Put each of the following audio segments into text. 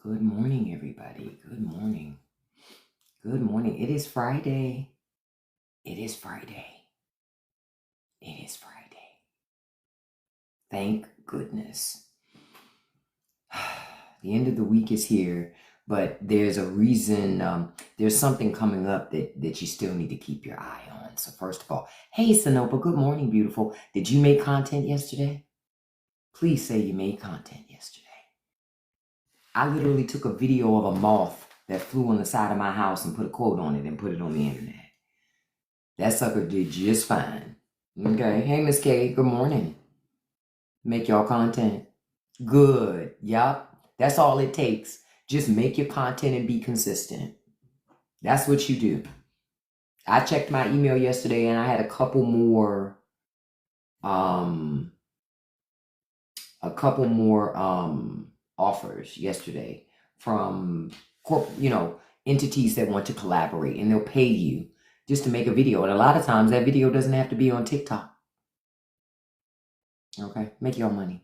Good morning, everybody. Good morning. Good morning. It is Friday. It is Friday. It is Friday. Thank goodness. The end of the week is here, but there's a reason, there's something coming up that you still need to keep your eye on. So first of all, hey, Sanopa, good morning, beautiful. Did you make content yesterday? Please say you made content yesterday. I literally took a video of a moth that flew on the side of my house and put a quote on it and put it on the internet. That sucker did just fine. Okay. Hey, Miss K. Good morning. Make y'all content. Good. Yup. That's all it takes. Just make your content and be consistent. That's what you do. I checked my email yesterday and I had a couple more offers yesterday from entities that want to collaborate, and they'll pay you just to make a video. And a lot of times that video doesn't have to be on TikTok. Okay, make your money.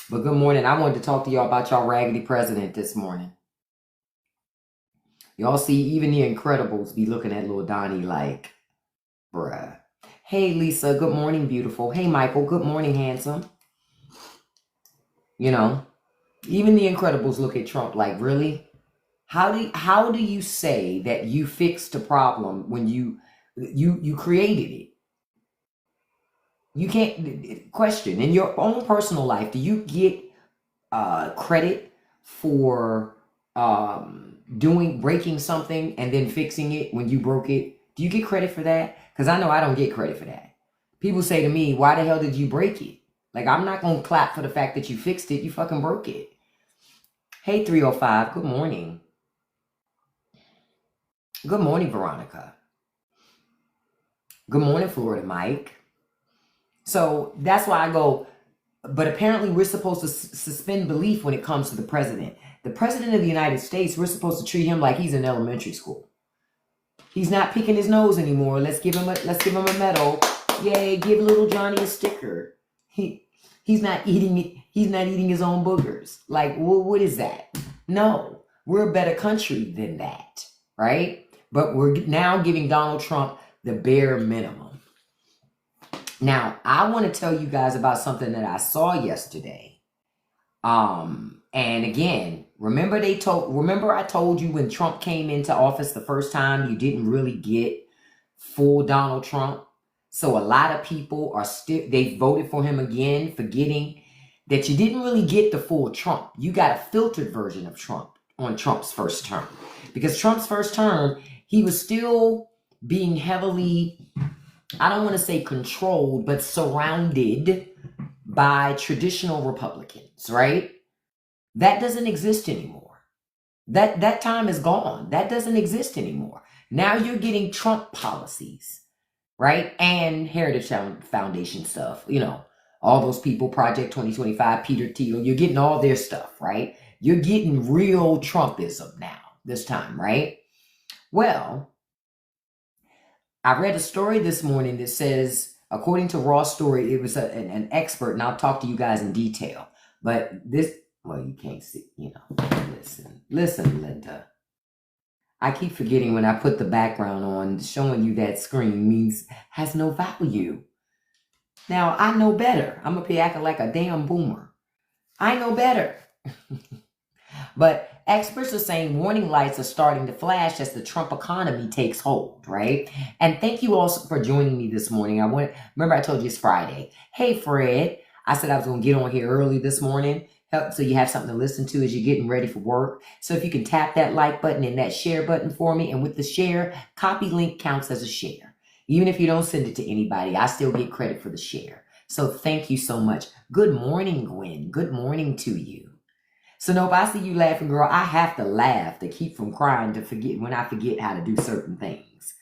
But good morning. I wanted to talk to y'all about y'all raggedy president this morning. Y'all see, even the Incredibles be looking at little Donnie like, bruh. Hey, Lisa. Good morning, beautiful. Hey, Michael. Good morning, handsome. You know, even the Incredibles look at Trump like, really? How do you say that you fixed a problem when you created it? You can't question. In your own personal life, do you get credit for breaking something and then fixing it when you broke it? Do you get credit for that? Because I know I don't get credit for that. People say to me, why the hell did you break it? Like, I'm not going to clap for the fact that you fixed it. You fucking broke it. Hey, 305. Good morning. Good morning, Veronica. Good morning, Florida Mike. So that's why I go, but apparently we're supposed to suspend belief when it comes to the president. The president of the United States, we're supposed to treat him like he's in elementary school. He's not picking his nose anymore. Let's give him a medal. Yay, give little Johnny a sticker. He's not eating his own boogers. Like, what is that? No, we're a better country than that, right? But we're now giving Donald Trump the bare minimum. Now, I want to tell you guys about something that I saw yesterday. And again, remember I told you when Trump came into office the first time, you didn't really get full Donald Trump. So a lot of people they voted for him again, forgetting that you didn't really get the full Trump. You got a filtered version of Trump on Trump's first term. Because Trump's first term, he was still being heavily, I don't want to say controlled, but surrounded by traditional Republicans, right? That doesn't exist anymore. That time is gone. That doesn't exist anymore. Now you're getting Trump policies, right? And Heritage Foundation stuff, all those people, Project 2025, Peter Thiel, you're getting all their stuff, right? You're getting real Trumpism now, this time, right? Well, I read a story this morning that says, according to Raw Story, it was an expert, and I'll talk to you guys in detail. But you can't see, Listen, Linda. I keep forgetting when I put the background on, showing you that screen has no value. Now, I know better. I'm going to be acting like a damn boomer. I know better. But experts are saying warning lights are starting to flash as the Trump economy takes hold, right? And thank you all for joining me this morning. Remember I told you it's Friday. Hey, Fred. I said I was going to get on here early this morning, so you have something to listen to as you're getting ready for work. So if you can tap that like button and that share button for me, and with the share, copy link counts as a share. Even if you don't send it to anybody, I still get credit for the share. So thank you so much. Good morning, Gwen. Good morning to you. So no, if I see you laughing, girl, I have to laugh to keep from crying when I forget how to do certain things.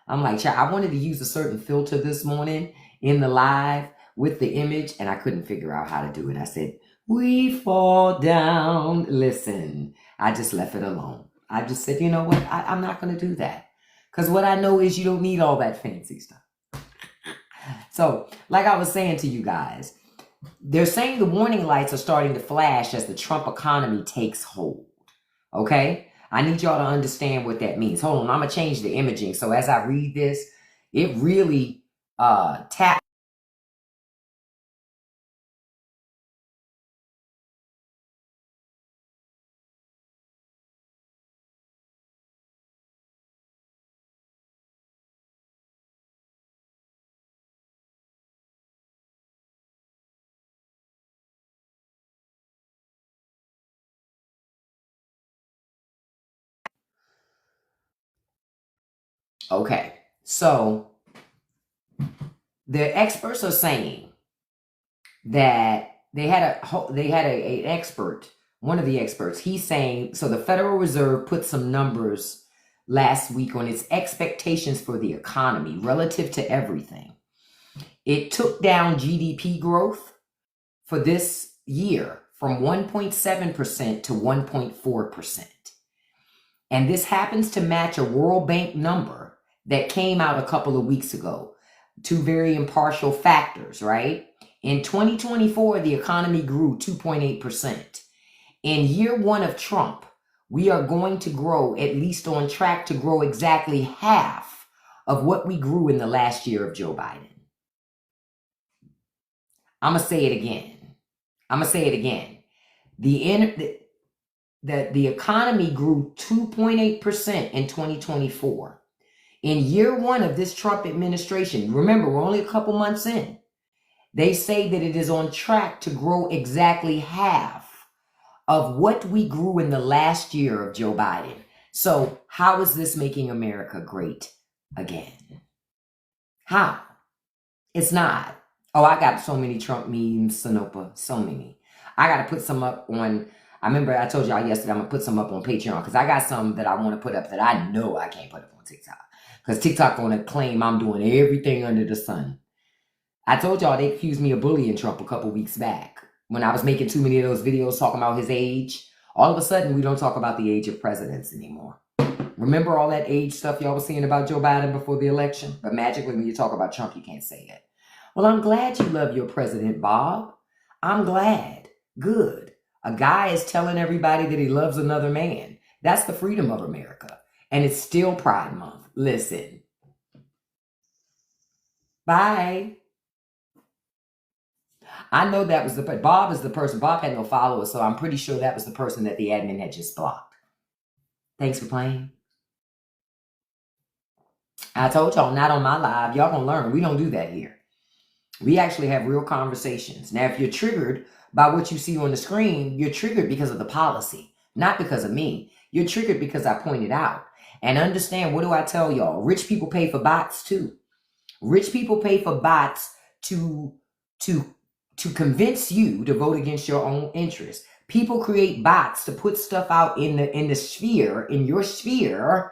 I'm like, child, I wanted to use a certain filter this morning in the live with the image, and I couldn't figure out how to do it. I said, we fall down. Listen, I just left it alone. I just said, you know what? I'm not going to do that. Because what I know is you don't need all that fancy stuff. So, like I was saying to you guys, they're saying the warning lights are starting to flash as the Trump economy takes hold. Okay? I need y'all to understand what that means. Hold on, I'm going to change the imaging. So as I read this, it really taps. Okay, so the experts are saying that they had an expert, one of the experts. He's saying, so the Federal Reserve put some numbers last week on its expectations for the economy relative to everything. It took down GDP growth for this year from 1.7% to 1.4%. And this happens to match a World Bank number that came out a couple of weeks ago. Two very impartial factors, right? In 2024, the economy grew 2.8%. In year one of Trump, we are going to grow, at least on track to grow exactly half of what we grew in the last year of Joe Biden. I'm going to say it again. The economy grew 2.8% in 2024. In year one of this Trump administration, remember, we're only a couple months in, they say that it is on track to grow exactly half of what we grew in the last year of Joe Biden. So how is this making America great again? How? It's not. Oh, I got so many Trump memes, Sanopa, so many. I got to put some up on, I remember I told y'all yesterday I'm going to put some up on Patreon because I got some that I want to put up that I know I can't put up on TikTok. Because TikTok going to claim I'm doing everything under the sun. I told y'all they accused me of bullying Trump a couple weeks back. When I was making too many of those videos talking about his age, all of a sudden we don't talk about the age of presidents anymore. Remember all that age stuff y'all was saying about Joe Biden before the election? But magically when you talk about Trump, you can't say it. Well, I'm glad you love your president, Bob. I'm glad. Good. A guy is telling everybody that he loves another man. That's the freedom of America. And it's still Pride Month. Listen. Bye. I know that was Bob is the person. Bob had no followers, so I'm pretty sure that was the person that the admin had just blocked. Thanks for playing. I told y'all, not on my live. Y'all gonna learn. We don't do that here. We actually have real conversations. Now, if you're triggered by what you see on the screen, you're triggered because of the policy, not because of me. You're triggered because I pointed out. And understand, what do I tell y'all? Rich people pay for bots too. Rich people pay for bots to convince you to vote against your own interests. People create bots to put stuff out in the sphere, in your sphere,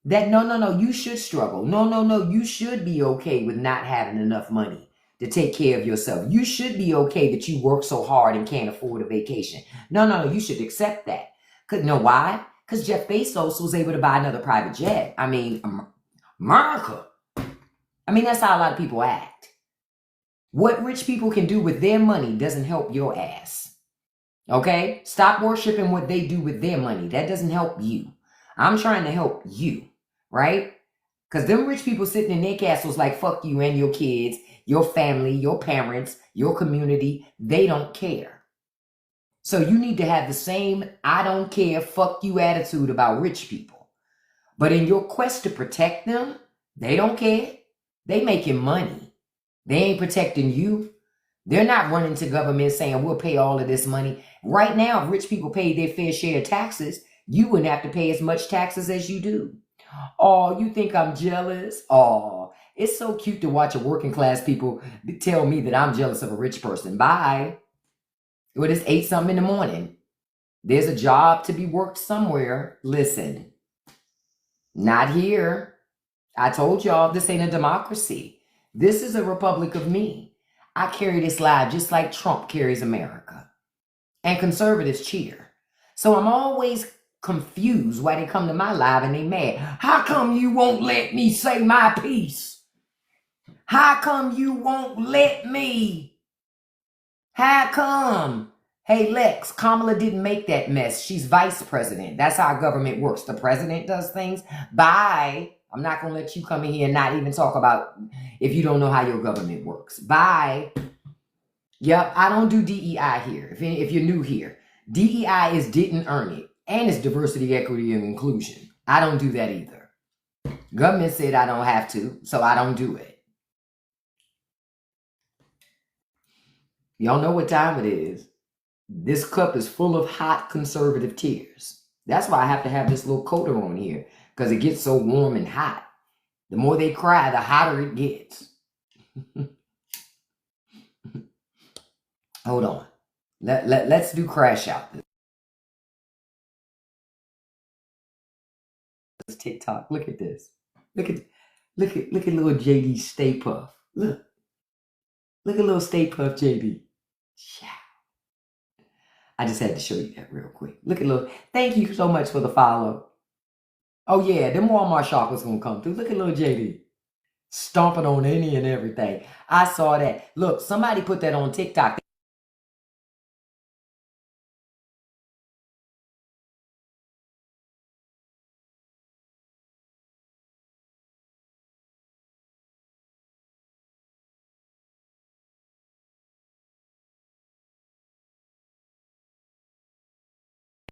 that no, you should struggle. No, you should be okay with not having enough money to take care of yourself. You should be okay that you work so hard and can't afford a vacation. No, you should accept that. Because, know why? Because Jeff Bezos was able to buy another private jet. I mean, America. I mean, that's how a lot of people act. What rich people can do with their money doesn't help your ass. Okay? Stop worshiping what they do with their money. That doesn't help you. I'm trying to help you, right? Because them rich people sitting in their castles like, fuck you and your kids, your family, your parents, your community, they don't care. So you need to have the same I don't care, fuck you attitude about rich people. But in your quest to protect them, they don't care. They making money. They ain't protecting you. They're not running to government saying we'll pay all of this money. Right now, if rich people paid their fair share of taxes, you wouldn't have to pay as much taxes as you do. Oh, you think I'm jealous? Oh, it's so cute to watch a working class people tell me that I'm jealous of a rich person. Bye. Well, it's 8 something in the morning. There's a job to be worked somewhere. Listen, not here. I told y'all this ain't a democracy. This is a republic of me. I carry this live just like Trump carries America. And conservatives cheer. So I'm always confused why they come to my live and they mad. How come you won't let me say my piece? How come you won't let me? How come? Hey, Lex, Kamala didn't make that mess. She's vice president. That's how government works. The president does things. Bye. I'm not going to let you come in here and not even talk about if you don't know how your government works. Bye. Yep, I don't do DEI here. If you're new here, DEI is didn't earn it. And it's diversity, equity, and inclusion. I don't do that either. Government said I don't have to, so I don't do it. Y'all know what time it is. This cup is full of hot conservative tears. That's why I have to have this little coater on here, because it gets so warm and hot. The more they cry, the hotter it gets. Hold on. Let's do crash out. This TikTok. Look at this. Look at little JD Stay Puff. Look at little Stay Puff JD. Yeah. I just had to show you that real quick. Look at little. Thank you so much for the follow. Oh yeah, them Walmart shoppers gonna come through. Look at little JD stomping on any and everything. I saw that. Look, somebody put that on TikTok.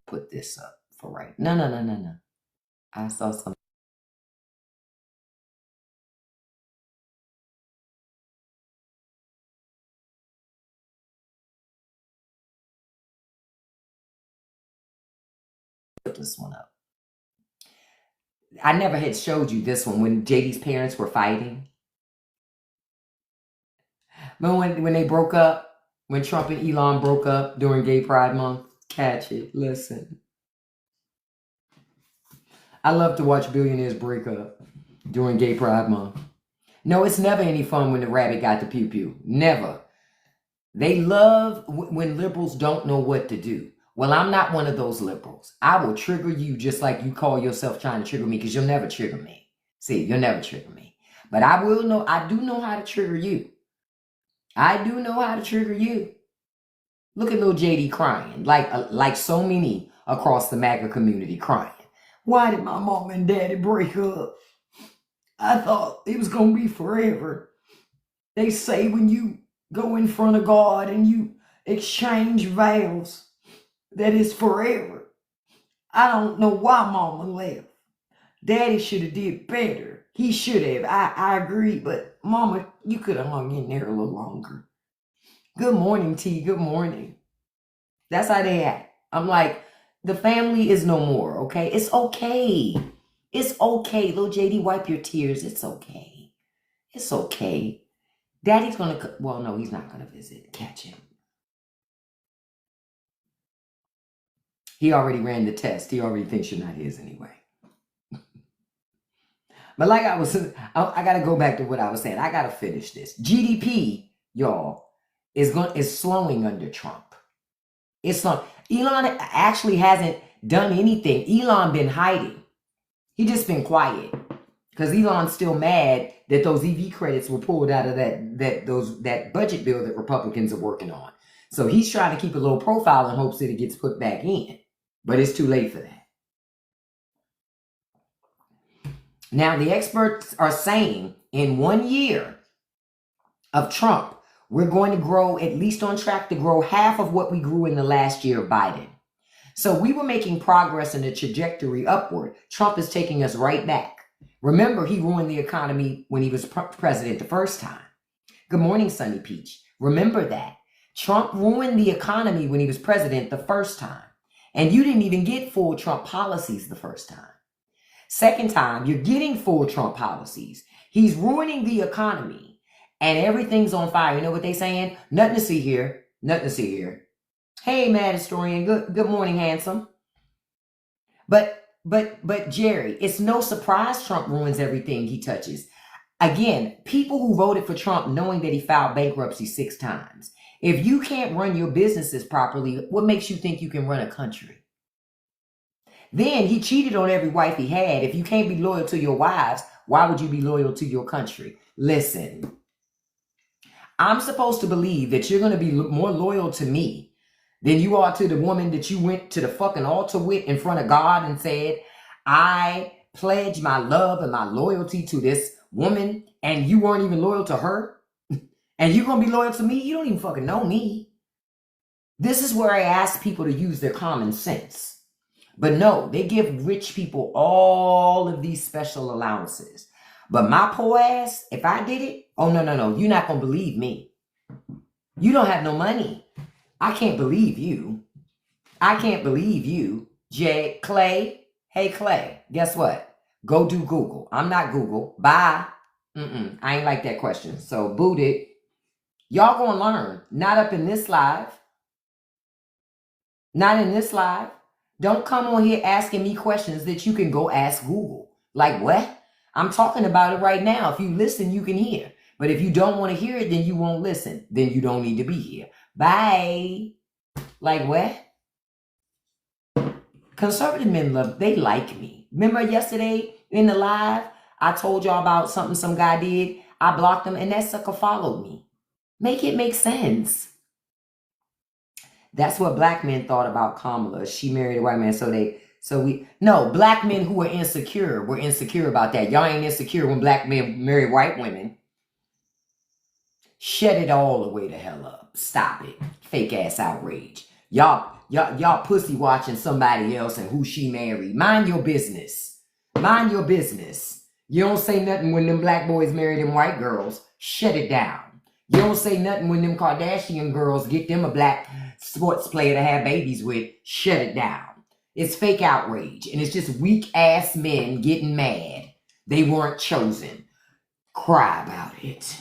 Put this up for right. No. I saw some. Put this one up. I never had showed you this one when JD's parents were fighting. Remember when they broke up? When Trump and Elon broke up during Gay Pride Month? Catch it. Listen. I love to watch billionaires break up during Gay Pride Month. No, it's never any fun when the rabbit got the pew-pew. Never. They love when liberals don't know what to do. Well, I'm not one of those liberals. I will trigger you just like you call yourself trying to trigger me, because you'll never trigger me. See, you'll never trigger me. But I do know how to trigger you. I do know how to trigger you. Look at little JD crying, like so many across the MAGA community crying. Why did my mom and daddy break up? I thought it was going to be forever. They say when you go in front of God and you exchange vows, that is forever. I don't know why mama left. Daddy should have did better. He should have. I agree, but mama, you could have hung in there a little longer. Good morning, T. Good morning. That's how they act. I'm like, the family is no more, okay? It's okay. It's okay. Little JD, wipe your tears. It's okay. It's okay. Daddy's going to, well, no, he's not going to visit. Catch him. He already ran the test. He already thinks you're not his anyway. But like I got to go back to what I was saying. I got to finish this. GDP, y'all, is slowing under Trump. It's not. Elon actually hasn't done anything. Elon been hiding. He just been quiet because Elon's still mad that those EV credits were pulled out of that budget bill that Republicans are working on. So he's trying to keep a low profile in hopes that it gets put back in. But it's too late for that. Now, the experts are saying in 1 year of Trump, we're going to grow, at least on track to grow half of what we grew in the last year of Biden. So we were making progress in the trajectory upward. Trump is taking us right back. Remember, he ruined the economy when he was president the first time. Good morning, Sunny Peach. Remember that. Trump ruined the economy when he was president the first time. And you didn't even get full Trump policies the first time. Second time, you're getting full Trump policies. He's ruining the economy. And everything's on fire. You know what they're saying? Nothing to see here. Nothing to see here. Hey, mad historian. Good morning, handsome. But Jerry, it's no surprise Trump ruins everything he touches. Again, people who voted for Trump knowing that he filed bankruptcy 6 times. If you can't run your businesses properly, what makes you think you can run a country? Then he cheated on every wife he had. If you can't be loyal to your wives, why would you be loyal to your country? Listen, I'm supposed to believe that you're going to be more loyal to me than you are to the woman that you went to the fucking altar with in front of God and said, I pledge my love and my loyalty to this woman, and you weren't even loyal to her? And you gonna be loyal to me? You don't even fucking know me. This is where I ask people to use their common sense. But no, they give rich people all of these special allowances. But my poor ass, if I did it, oh, no, you're not gonna believe me. You don't have no money. I can't believe you. I can't believe you. Clay. Hey, Clay, guess what? Go do Google. I'm not Google. Bye. I ain't like that question. So boot it. Y'all gonna learn. Not up in this live. Not in this live. Don't come on here asking me questions that you can go ask Google. Like what? I'm talking about it right now. If you listen, you can hear. But if you don't want to hear it, then you won't listen. Then you don't need to be here. Bye. Like what? Conservative men they like me. Remember yesterday in the live, I told y'all about something some guy did. I blocked him and that sucker followed me. Make it make sense. That's what black men thought about Kamala. She married a white man, no, black men who were insecure were insecure about that. Y'all ain't insecure when black men marry white women. Shut it all the way to hell up. Stop it. Fake ass outrage. Y'all pussy watching somebody else and who she married. Mind your business. Mind your business. You don't say nothing when them black boys marry them white girls. Shut it down. You don't say nothing when them Kardashian girls get them a black sports player to have babies with. Shut it down. It's fake outrage. And it's just weak ass men getting mad. They weren't chosen. Cry about it.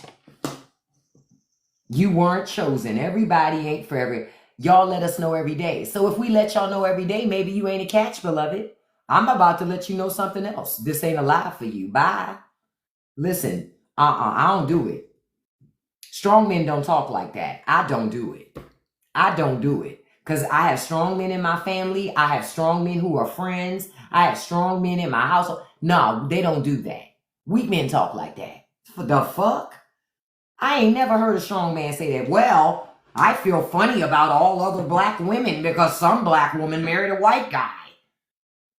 You weren't chosen. Everybody ain't for y'all let us know every day. So if we let y'all know every day, maybe you ain't a catch, beloved. I'm about to let you know something else. This ain't a lie for you. Bye. Listen, I don't do it. Strong men don't talk like that. I don't do it. I don't do it. Because I have strong men in my family. I have strong men who are friends. I have strong men in my household. No, they don't do that. Weak men talk like that. For the fuck? I ain't never heard a strong man say that. Well, I feel funny about all other black women because some black woman married a white guy.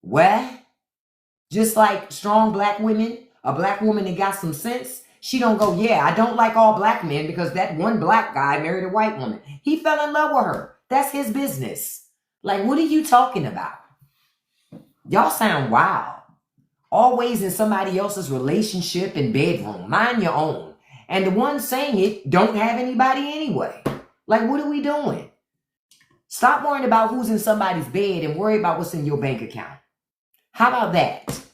What? Just like strong black women, a black woman that got some sense, she don't go, yeah, I don't like all black men because that one black guy married a white woman. He fell in love with her. That's his business. Like, what are you talking about? Y'all sound wild. Always in somebody else's relationship and bedroom. Mind your own. And the ones saying it don't have anybody anyway. Like, what are we doing? Stop worrying about who's in somebody's bed and worry about what's in your bank account. How about that?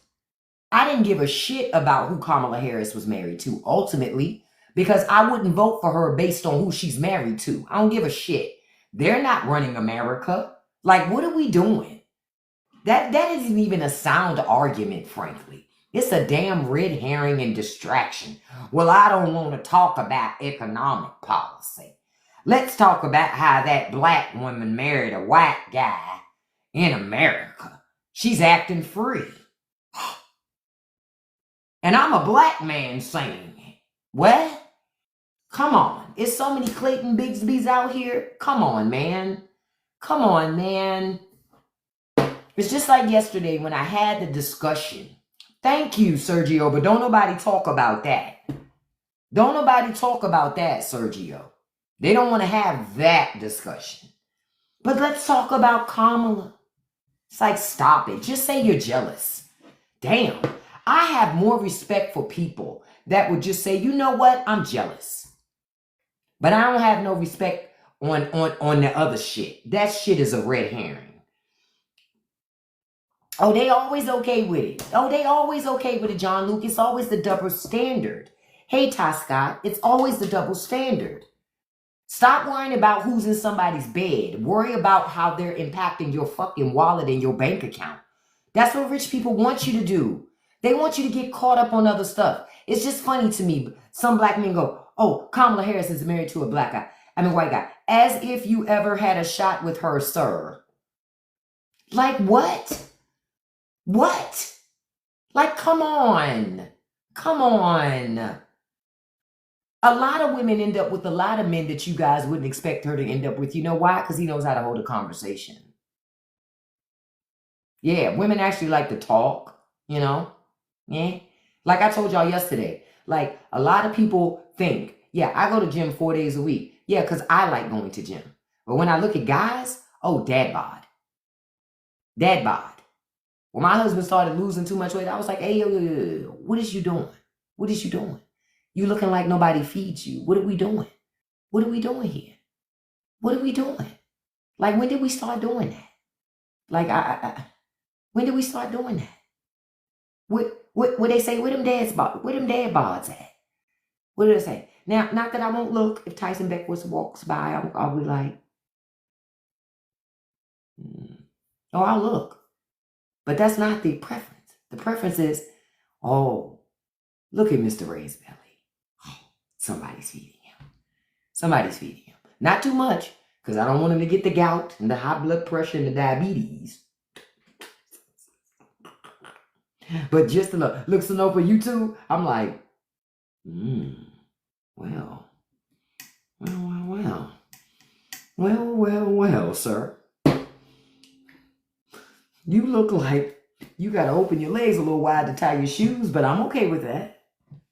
I didn't give a shit about who Kamala Harris was married to, ultimately, because I wouldn't vote for her based on who she's married to. I don't give a shit. They're not running America. Like, what are we doing? That isn't even a sound argument, frankly. It's a damn red herring and distraction. Well, I don't want to talk about economic policy. Let's talk about how that black woman married a white guy in America. She's acting free. And I'm a black man saying it. What? Come on. It's so many Clayton Bigsby's out here. Come on, man. Come on, man. It's just like yesterday when I had the discussion. Thank you, Sergio, but don't nobody talk about that. Don't nobody talk about that, Sergio. They don't want to have that discussion. But let's talk about Kamala. It's like, stop it. Just say you're jealous. Damn. I have more respect for people that would just say, you know what? I'm jealous. But I don't have no respect on the other shit. That shit is a red herring. Oh, they always okay with it. Oh, they always okay with it, John Luke. It's always the double standard. Hey, Ty Scott, it's always the double standard. Stop worrying about who's in somebody's bed. Worry about how they're impacting your fucking wallet and your bank account. That's what rich people want you to do. They want you to get caught up on other stuff. It's just funny to me. Some black men go, oh, Kamala Harris is married to a white guy. As if you ever had a shot with her, sir. Like what? What? Like, come on. Come on. A lot of women end up with a lot of men that you guys wouldn't expect her to end up with. You know why? Because he knows how to hold a conversation. Yeah, women actually like to talk, you know? Yeah. Like I told y'all yesterday, like a lot of people think, yeah, I go to gym 4 days a week. Yeah, because I like going to gym. But when I look at guys, oh, dad bod. Dad bod. When my husband started losing too much weight, I was like, hey, yo, what is you doing? What is you doing? You looking like nobody feeds you. What are we doing? What are we doing here? What are we doing? Like, when did we start doing that? Like, when did we start doing that? What they say? Where them dad bods at? What do they say? Now, not that I won't look. If Tyson Beckwith walks by, I'll be like, oh, I'll look. But that's not the preference. The preference is, oh, look at Mr. Ray's belly. Oh, somebody's feeding him. Somebody's feeding him. Not too much, because I don't want him to get the gout and the high blood pressure and the diabetes. But just to look Sonopa, you too, I'm like, well, sir. You look like you got to open your legs a little wide to tie your shoes, but I'm okay with that.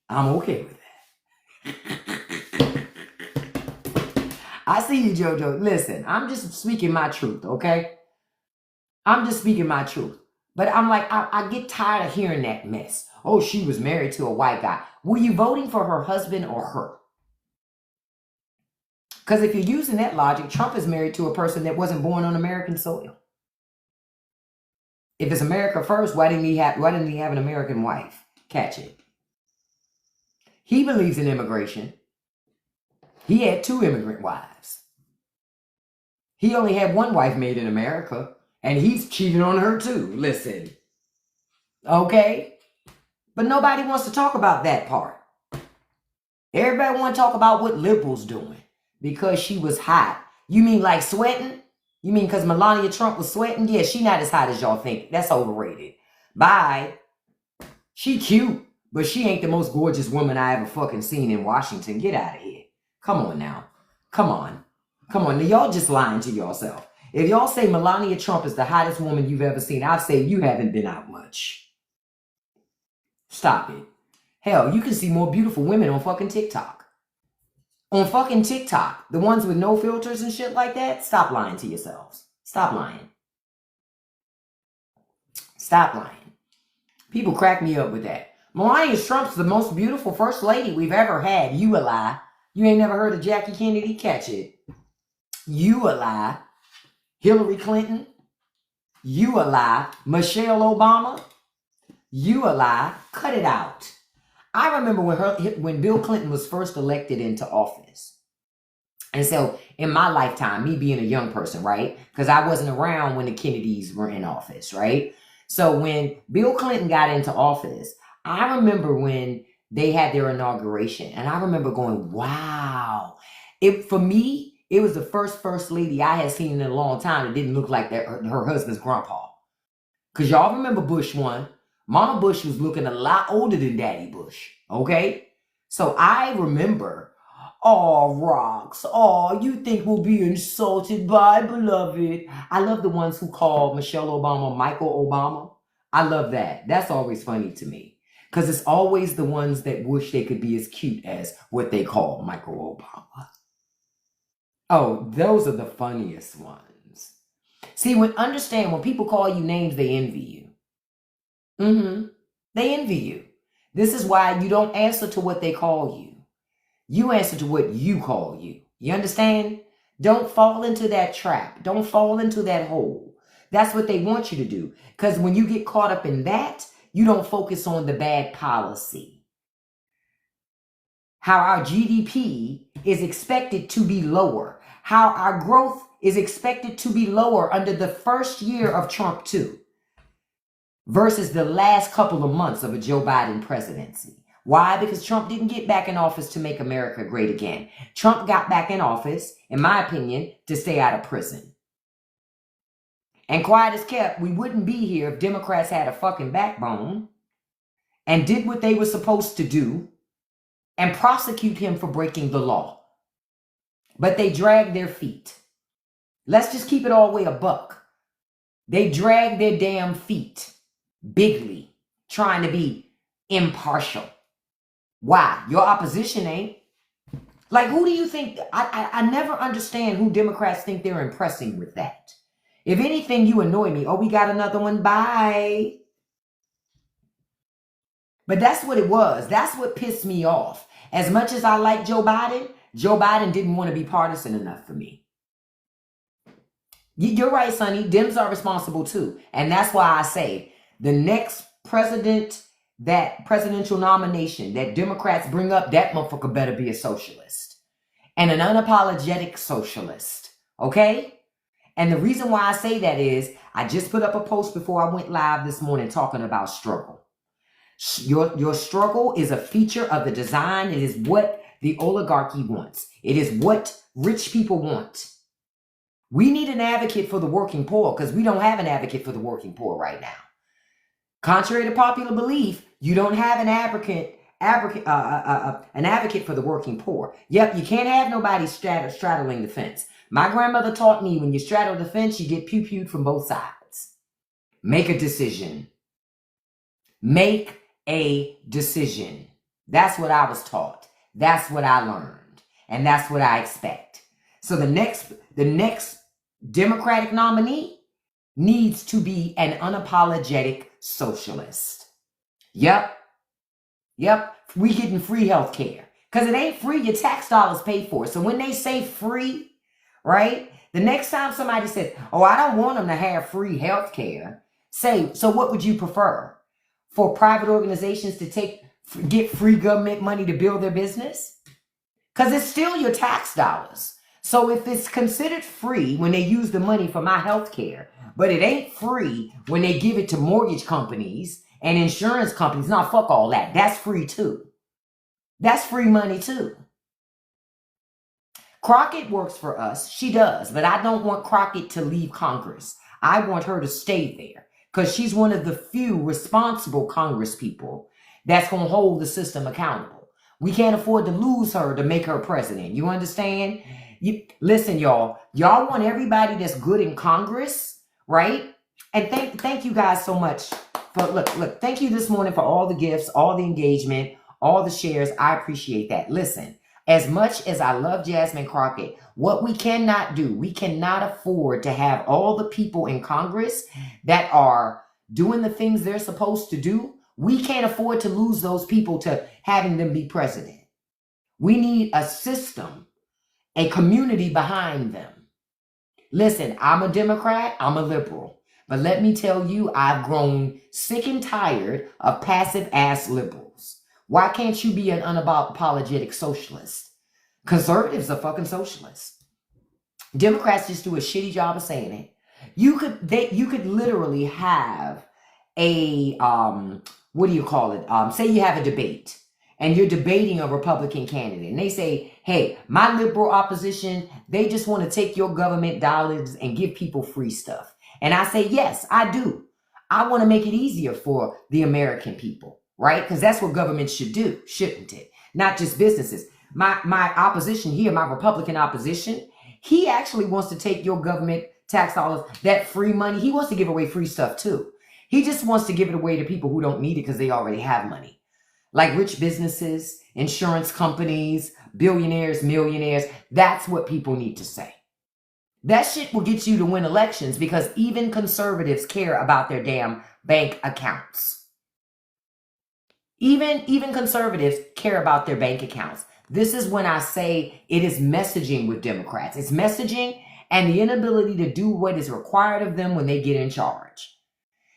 I'm okay with that. I see you, JoJo. Listen, I'm just speaking my truth, okay? I'm just speaking my truth. But I'm like, I get tired of hearing that mess. Oh, she was married to a white guy. Were you voting for her husband or her? Because if you're using that logic, Trump is married to a person that wasn't born on American soil. If it's America first, why didn't he have an American wife? Catch it. He believes in immigration. He had 2 immigrant wives. He only had 1 wife made in America, and he's cheating on her too. Listen. Okay? But nobody wants to talk about that part. Everybody want to talk about what liberals doing because she was hot. You mean like sweating? You mean because Melania Trump was sweating? Yeah, she not as hot as y'all think. That's overrated. Bye. She cute, but she ain't the most gorgeous woman I ever fucking seen in Washington. Get out of here. Come on now. Come on. Come on. Now, y'all just lying to yourself. If y'all say Melania Trump is the hottest woman you've ever seen, I'll say you haven't been out much. Stop it. Hell, you can see more beautiful women on fucking TikTok. On fucking TikTok. The ones with no filters and shit like that. Stop lying to yourselves. Stop lying. Stop lying. People crack me up with that. Melania Trump's the most beautiful first lady we've ever had. You a lie. You ain't never heard of Jackie Kennedy? Catch it. You a lie. Hillary Clinton? You a lie. Michelle Obama? You a lie. Cut it out. I remember when Bill Clinton was first elected into office. And so in my lifetime, me being a young person, right? Because I wasn't around when the Kennedys were in office, right? So when Bill Clinton got into office, I remember when they had their inauguration. And I remember going, wow. For me, it was the first lady I had seen in a long time that didn't look like her husband's grandpa. Because y'all remember Bush 1. Mama Bush was looking a lot older than Daddy Bush. Okay? So I remember, oh, rocks. Oh, you think we'll be insulted by beloved. I love the ones who call Michelle Obama Michael Obama. I love that. That's always funny to me. Because it's always the ones that wish they could be as cute as what they call Michael Obama. Oh, those are the funniest ones. See, understand when people call you names, they envy you. They envy you. This is why you don't answer to what they call you. You answer to what you call you. You understand? Don't fall into that trap. Don't fall into that hole. That's what they want you to do. Because when you get caught up in that, you don't focus on the bad policy. How our GDP is expected to be lower. How our growth is expected to be lower under the first year of Trump 2 versus the last couple of months of a Joe Biden presidency. Why? Because Trump didn't get back in office to make America great again. Trump got back in office, in my opinion, to stay out of prison. And quiet as kept, we wouldn't be here if Democrats had a fucking backbone and did what they were supposed to do and prosecute him for breaking the law. But they drag their feet. Let's just keep it all the way a buck. They drag their damn feet bigly, trying to be impartial. Why? Your opposition ain't. Like, who do you think? I never understand who Democrats think they're impressing with that. If anything, you annoy me. Oh, we got another one. Bye. But that's what it was. That's what pissed me off. As much as I like Joe Biden didn't want to be partisan enough for me. You're right, Sonny. Dems are responsible too. And that's why I say the next presidential nomination that Democrats bring up, that motherfucker better be a socialist. And an unapologetic socialist. Okay? And the reason why I say that is I just put up a post before I went live this morning talking about struggle. Your struggle is a feature of the design. It is what the oligarchy wants. It is what rich people want. We need an advocate for the working poor because we don't have an advocate for the working poor right now. Contrary to popular belief, you don't have an advocate for the working poor. Yep, you can't have nobody straddling the fence. My grandmother taught me when you straddle the fence, you get pew-pewed from both sides. Make a decision. Make a decision. That's what I was taught. That's what I learned. And that's what I expect. So the next Democratic nominee needs to be an unapologetic socialist. Yep. We getting free health care. Because it ain't free, your tax dollars pay for it. So when they say free, right? The next time somebody says, oh, I don't want them to have free health care. Say, so what would you prefer? For private organizations to get free government money to build their business? Because it's still your tax dollars. So if it's considered free when they use the money for my health care, but it ain't free when they give it to mortgage companies and insurance companies, nah, fuck all that. That's free too. That's free money too. Crockett works for us. She does. But I don't want Crockett to leave Congress. I want her to stay there because she's one of the few responsible Congress people that's going to hold the system accountable. We can't afford to lose her to make her president. You understand? Listen, y'all. Y'all want everybody that's good in Congress, right? And thank you guys so much. Look, thank you this morning for all the gifts, all the engagement, all the shares. I appreciate that. Listen, as much as I love Jasmine Crockett, what we cannot do, we cannot afford to have all the people in Congress that are doing the things they're supposed to do. We can't afford to lose those people to having them be president. We need a system, a community behind them. Listen, I'm a Democrat, I'm a liberal. But let me tell you, I've grown sick and tired of passive ass liberals. Why can't you be an unapologetic socialist? Conservatives are fucking socialists. Democrats just do a shitty job of saying it. You could literally have a what do you call it? Say you have a debate and you're debating a Republican candidate and they say, hey, my liberal opposition, they just want to take your government dollars and give people free stuff. And I say, yes, I do. I want to make it easier for the American people, right? Because that's what government should do, shouldn't it? Not just businesses. My opposition here, my Republican opposition, he actually wants to take your government tax dollars, that free money. He wants to give away free stuff too. He just wants to give it away to people who don't need it because they already have money. Like rich businesses, insurance companies, billionaires, millionaires. That's what people need to say. That shit will get you to win elections because even conservatives care about their damn bank accounts. Even conservatives care about their bank accounts. This is when I say it is messaging with Democrats. It's messaging and the inability to do what is required of them when they get in charge.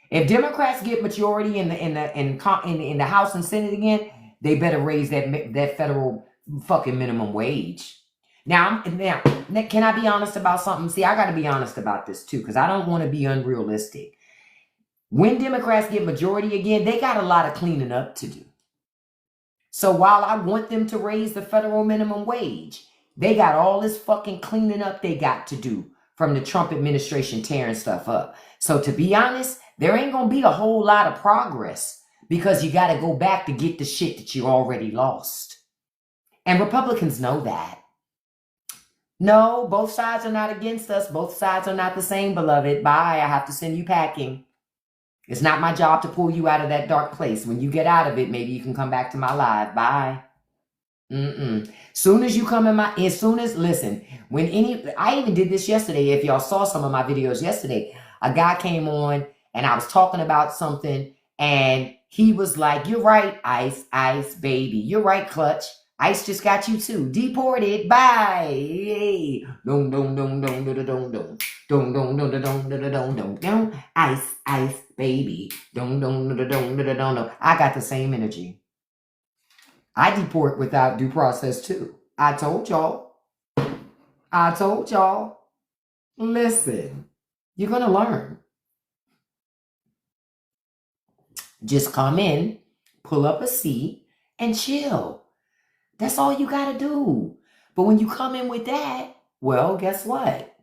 If Democrats get majority in the House and Senate again, they better raise that federal fucking minimum wage. Now, can I be honest about something? See, I got to be honest about this too, because I don't want to be unrealistic. When Democrats get majority again, they got a lot of cleaning up to do. So while I want them to raise the federal minimum wage, they got all this fucking cleaning up they got to do from the Trump administration tearing stuff up. So to be honest, there ain't going to be a whole lot of progress because you got to go back to get the shit that you already lost. And Republicans know that. No, both sides are not against us. Both sides are not the same, beloved. Bye. I have to send you packing. It's not my job to pull you out of that dark place. When you get out of it, maybe you can come back to my live. Bye. Soon as you come in listen, I even did this yesterday. If y'all saw some of my videos yesterday, a guy came on and I was talking about something and he was like, you're right, Ice, baby. You're right, Clutch. Ice just got you too. Deported. Bye. Dong, dong, dong, dong, dong, dong, dong. Dong, dong, dong, dong, dong, dong, dong, dong. Ice, baby. Dong, dong, dong, dong, dong, dong. I got the same energy. I deport without due process too. I told y'all. Listen, you're going to learn. Just come in, pull up a seat, and chill. That's all you got to do. But when you come in with that, well, guess what?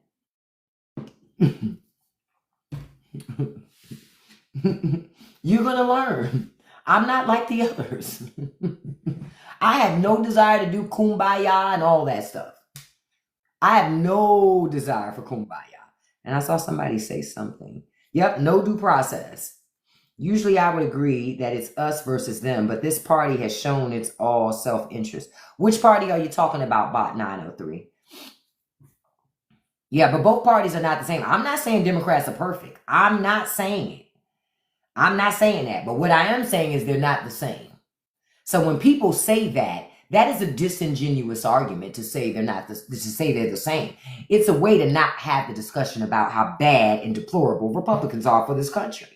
You're going to learn. I'm not like the others. I have no desire to do kumbaya and all that stuff. I have no desire for kumbaya. And I saw somebody say something. Yep, no due process. Usually I would agree that it's us versus them, but this party has shown it's all self-interest. Which party are you talking about, Bot 903? Yeah, but both parties are not the same. I'm not saying Democrats are perfect. I'm not saying it. I'm not saying that. But what I am saying is they're not the same. So when people say that, that is a disingenuous argument to say they're the same. It's a way to not have the discussion about how bad and deplorable Republicans are for this country.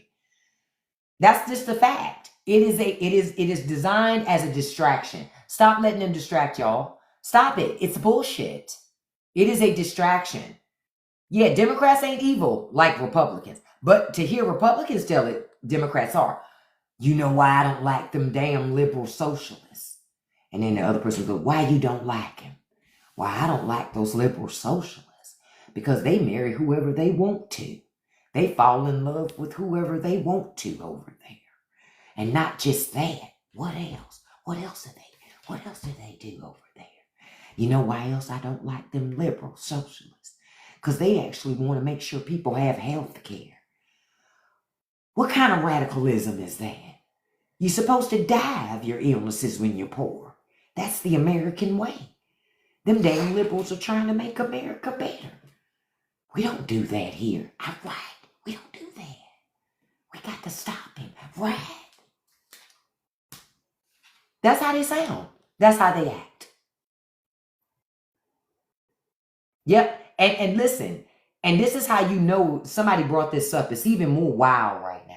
That's just a fact. It is designed as a distraction. Stop letting them distract y'all. Stop it. It's bullshit. It is a distraction. Yeah, Democrats ain't evil like Republicans. But to hear Republicans tell it, Democrats are. You know why I don't like them damn liberal socialists? And then the other person goes, why you don't like him? Why I don't like those liberal socialists? Because they marry whoever they want to. They fall in love with whoever they want to over there. And not just that. What else? What else do they do over there? You know why else I don't like them liberal socialists? Because they actually want to make sure people have health care. What kind of radicalism is that? You're supposed to die of your illnesses when you're poor. That's the American way. Them damn liberals are trying to make America better. We don't do that here. Right. We don't do that. We got to stop him. Right. That's how they sound. That's how they act. Yep. And listen, and this is how you know somebody brought this up. It's even more wild right now.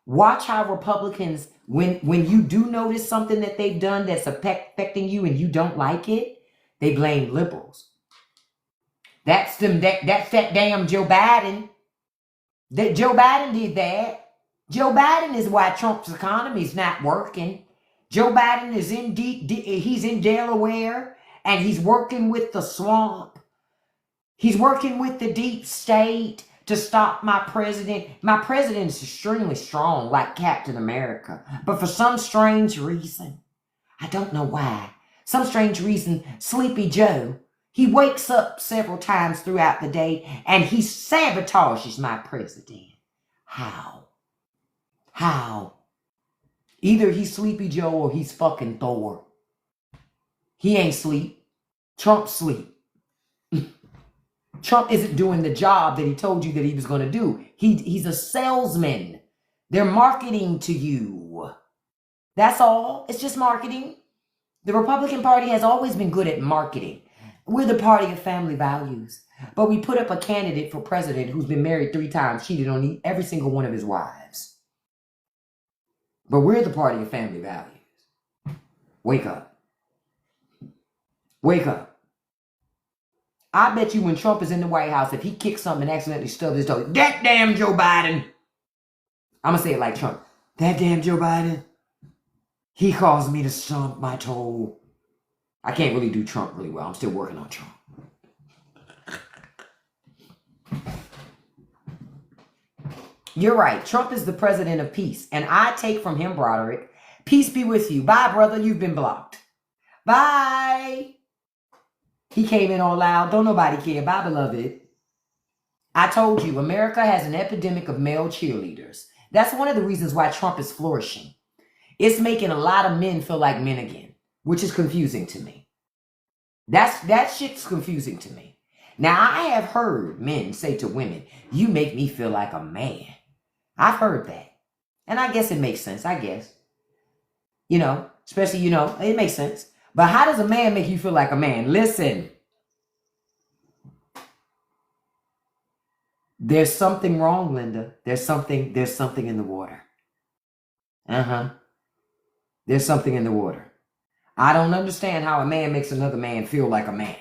Watch how Republicans, when you do notice something that they've done that's affecting you and you don't like it, they blame liberals. That's that damn Joe Biden. That Joe Biden did that. Joe Biden is why Trump's economy is not working. Joe Biden is he's in Delaware and he's working with the swamp. He's working with the deep state to stop my president. My president is extremely strong, like Captain America. But for some strange reason, I don't know why, some strange reason, Sleepy Joe, he wakes up several times throughout the day and he sabotages my president. How? Either he's Sleepy Joe or he's fucking Thor. He ain't sleep. Trump sleep. Trump isn't doing the job that he told you that he was going to do. He's a salesman. They're marketing to you. That's all. It's just marketing. The Republican Party has always been good at marketing. We're the party of family values. But we put up a candidate for president who's been married 3 times, cheated on every single one of his wives. But we're the party of family values. Wake up. Wake up. I bet you when Trump is in the White House, if he kicks something and accidentally stubs his toe, that damn Joe Biden. I'm going to say it like Trump. That damn Joe Biden. He caused me to stump my toe. I can't really do Trump really well. I'm still working on Trump. You're right. Trump is the president of peace. And I take from him, Broderick, peace be with you. Bye, brother. You've been blocked. Bye. He came in all loud. Don't nobody care. Bye, beloved. I told you, America has an epidemic of male cheerleaders. That's one of the reasons why Trump is flourishing. It's making a lot of men feel like men again, which is confusing to me. That shit's confusing to me. Now, I have heard men say to women, you make me feel like a man. I've heard that. And I guess it makes sense, I guess. You know, especially, you know, it makes sense. But how does a man make you feel like a man? Listen. There's something wrong, Linda. There's something in the water. There's something in the water. I don't understand how a man makes another man feel like a man.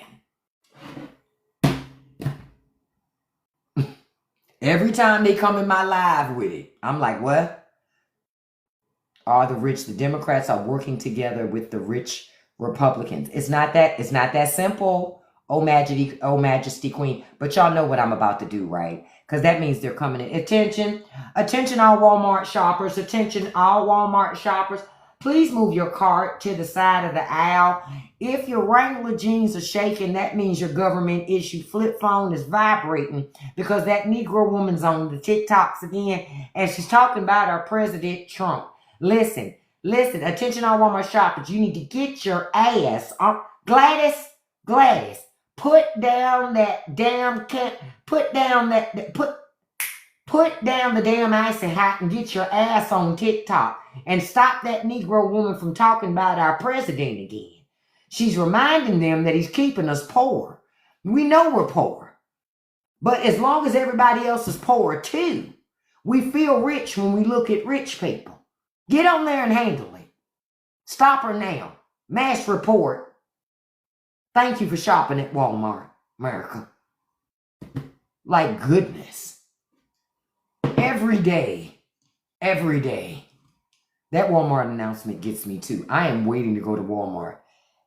Every time they come in my live with it, I'm like, what? Are the rich, the Democrats are working together with the rich Republicans. It's not that simple. Oh majesty queen. But y'all know what I'm about to do, right? Because that means they're coming in. Attention all Walmart shoppers. Attention all Walmart shoppers. Please move your cart to the side of the aisle. If your Wrangler jeans are shaking, that means your government issue flip phone is vibrating because that Negro woman's on the TikToks again and she's talking about our President Trump. Listen, attention all Walmart shoppers. You need to get your ass on. Gladys, put down that damn put down the damn icy hat and get your ass on TikTok and stop that Negro woman from talking about our president again. She's reminding them that he's keeping us poor. We know we're poor. But as long as everybody else is poor too, we feel rich when we look at rich people. Get on there and handle it. Stop her now. Mass report. Thank you for shopping at Walmart, America. Like goodness. Every day. That Walmart announcement gets me too. I am waiting to go to Walmart.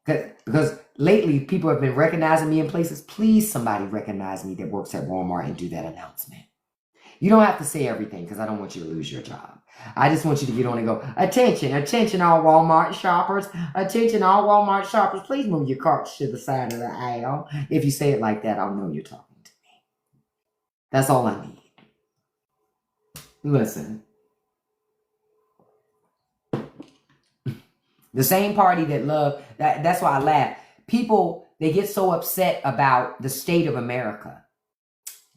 Because lately people have been recognizing me in places. Please somebody recognize me that works at Walmart and do that announcement. You don't have to say everything because I don't want you to lose your job. I just want you to get on and go, attention all Walmart shoppers. Attention all Walmart shoppers. Please move your carts to the side of the aisle. If you say it like that, I'll know you're talking to me. That's all I need. Listen. The same party that love, that's why I laugh. People, they get so upset about the state of America.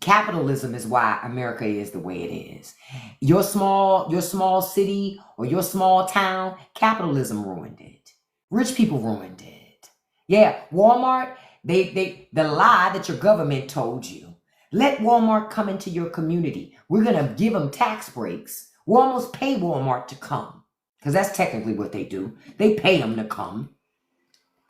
Capitalism is why America is the way it is. Your small city or your small town, capitalism ruined it. Rich people ruined it. Yeah, Walmart, the lie that your government told you. Let Walmart come into your community. We're going to give them tax breaks. We'll almost pay Walmart to come. Because that's technically what they do. They pay them to come.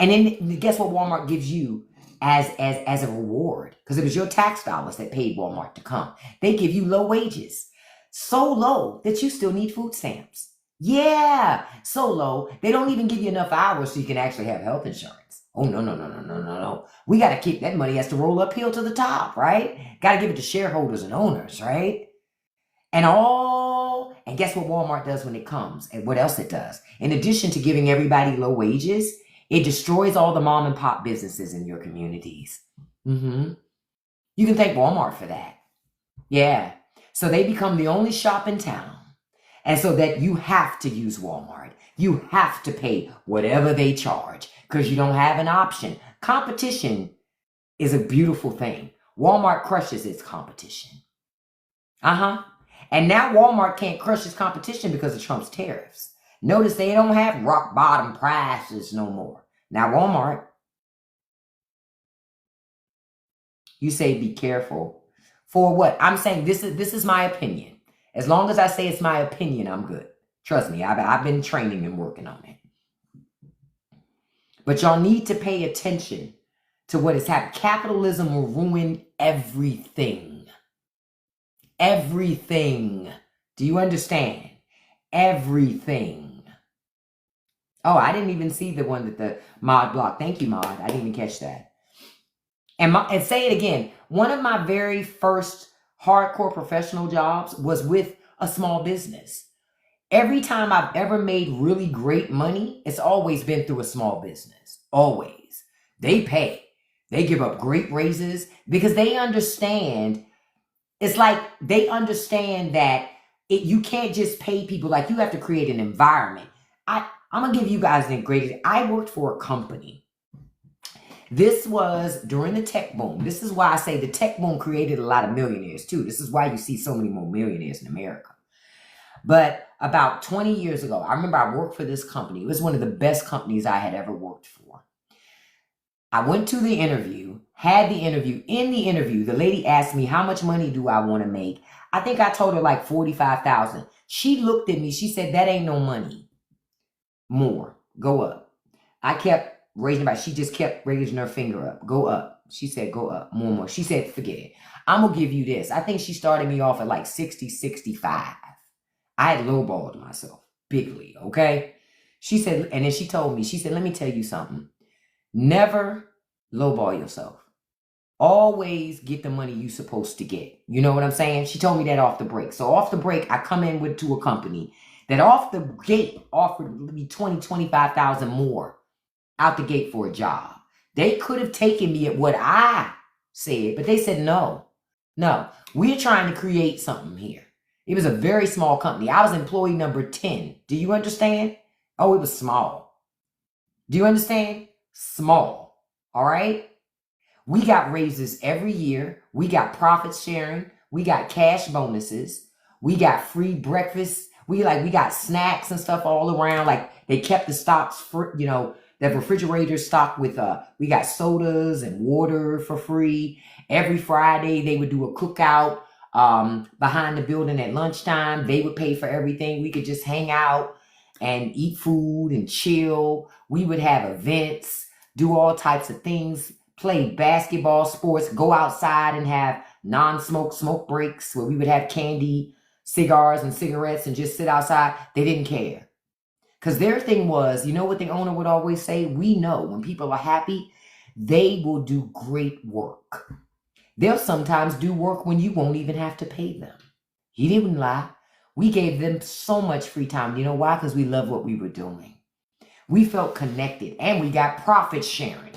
And then guess what Walmart gives you as a reward? Because it was your tax dollars that paid Walmart to come. They give you low wages. So low that you still need food stamps. Yeah, so low. They don't even give you enough hours so you can actually have health insurance. Oh, no. We got to keep that money has to roll uphill to the top, right? Got to give it to shareholders and owners, right? And guess what Walmart does when it comes? And what else it does? In addition to giving everybody low wages, it destroys all the mom and pop businesses in your communities. You can thank Walmart for that. Yeah. So they become the only shop in town. And so that you have to use Walmart. You have to pay whatever they charge because you don't have an option. Competition is a beautiful thing. Walmart crushes its competition. And now Walmart can't crush its competition because of Trump's tariffs. Notice they don't have rock bottom prices no more. Now Walmart, you say be careful. For what? I'm saying this is my opinion. As long as I say it's my opinion, I'm good. Trust me, I've been training and working on it. But y'all need to pay attention to what has happened. Capitalism will ruin everything. Everything. Do you understand? Everything. Oh, I didn't even see the one that the mod blocked. Thank you, mod. I didn't even catch that. And say it again. One of my very first hardcore professional jobs was with a small business. Every time I've ever made really great money, it's always been through a small business. Always. They pay. They give up great raises because they understand. It's like they understand that you can't just pay people. Like, you have to create an environment. I'm going to give you guys the greatest. I worked for a company. This was during the tech boom. This is why I say the tech boom created a lot of millionaires too. This is why you see so many more millionaires in America. But about 20 years ago, I remember I worked for this company. It was one of the best companies I had ever worked for. I went to the interview, had the interview. In the interview, the lady asked me, how much money do I want to make? I think I told her like $45,000. She looked at me. She said, that ain't no money. More. Go up. I kept raising back. She just kept raising her finger up. Go up. She said, go up. More. She said, forget it. I'm going to give you this. I think she started me off at like 60, 65. I had lowballed myself bigly, okay? She said, and then she told me, she said, let me tell you something. Never lowball yourself. Always get the money you're supposed to get. You know what I'm saying? She told me that off the break. So off the break, I come in to a company that off the gate offered me 20, 25,000 more out the gate for a job. They could have taken me at what I said, but they said, no, we're trying to create something here. It was a very small company. I was employee number 10. Do you understand? Oh, it was small. Do you understand? Small. All right? We got raises every year. We got profit sharing. We got cash bonuses. We got free breakfast. We got snacks and stuff all around. Like, they kept the stocks for, the refrigerator stocked with, we got sodas and water for free. Every Friday, they would do a cookout behind the building at lunchtime. They would pay for everything. We could just hang out and eat food and chill. We would have events, do all types of things, play basketball, sports, go outside and have smoke breaks where we would have candy, cigars and cigarettes and just sit outside. They didn't care. Because their thing was, you know what the owner would always say? We know when people are happy, they will do great work. They'll sometimes do work when you won't even have to pay them. He didn't lie. We gave them so much free time. You know why? Because we loved what we were doing. We felt connected and we got profit sharing.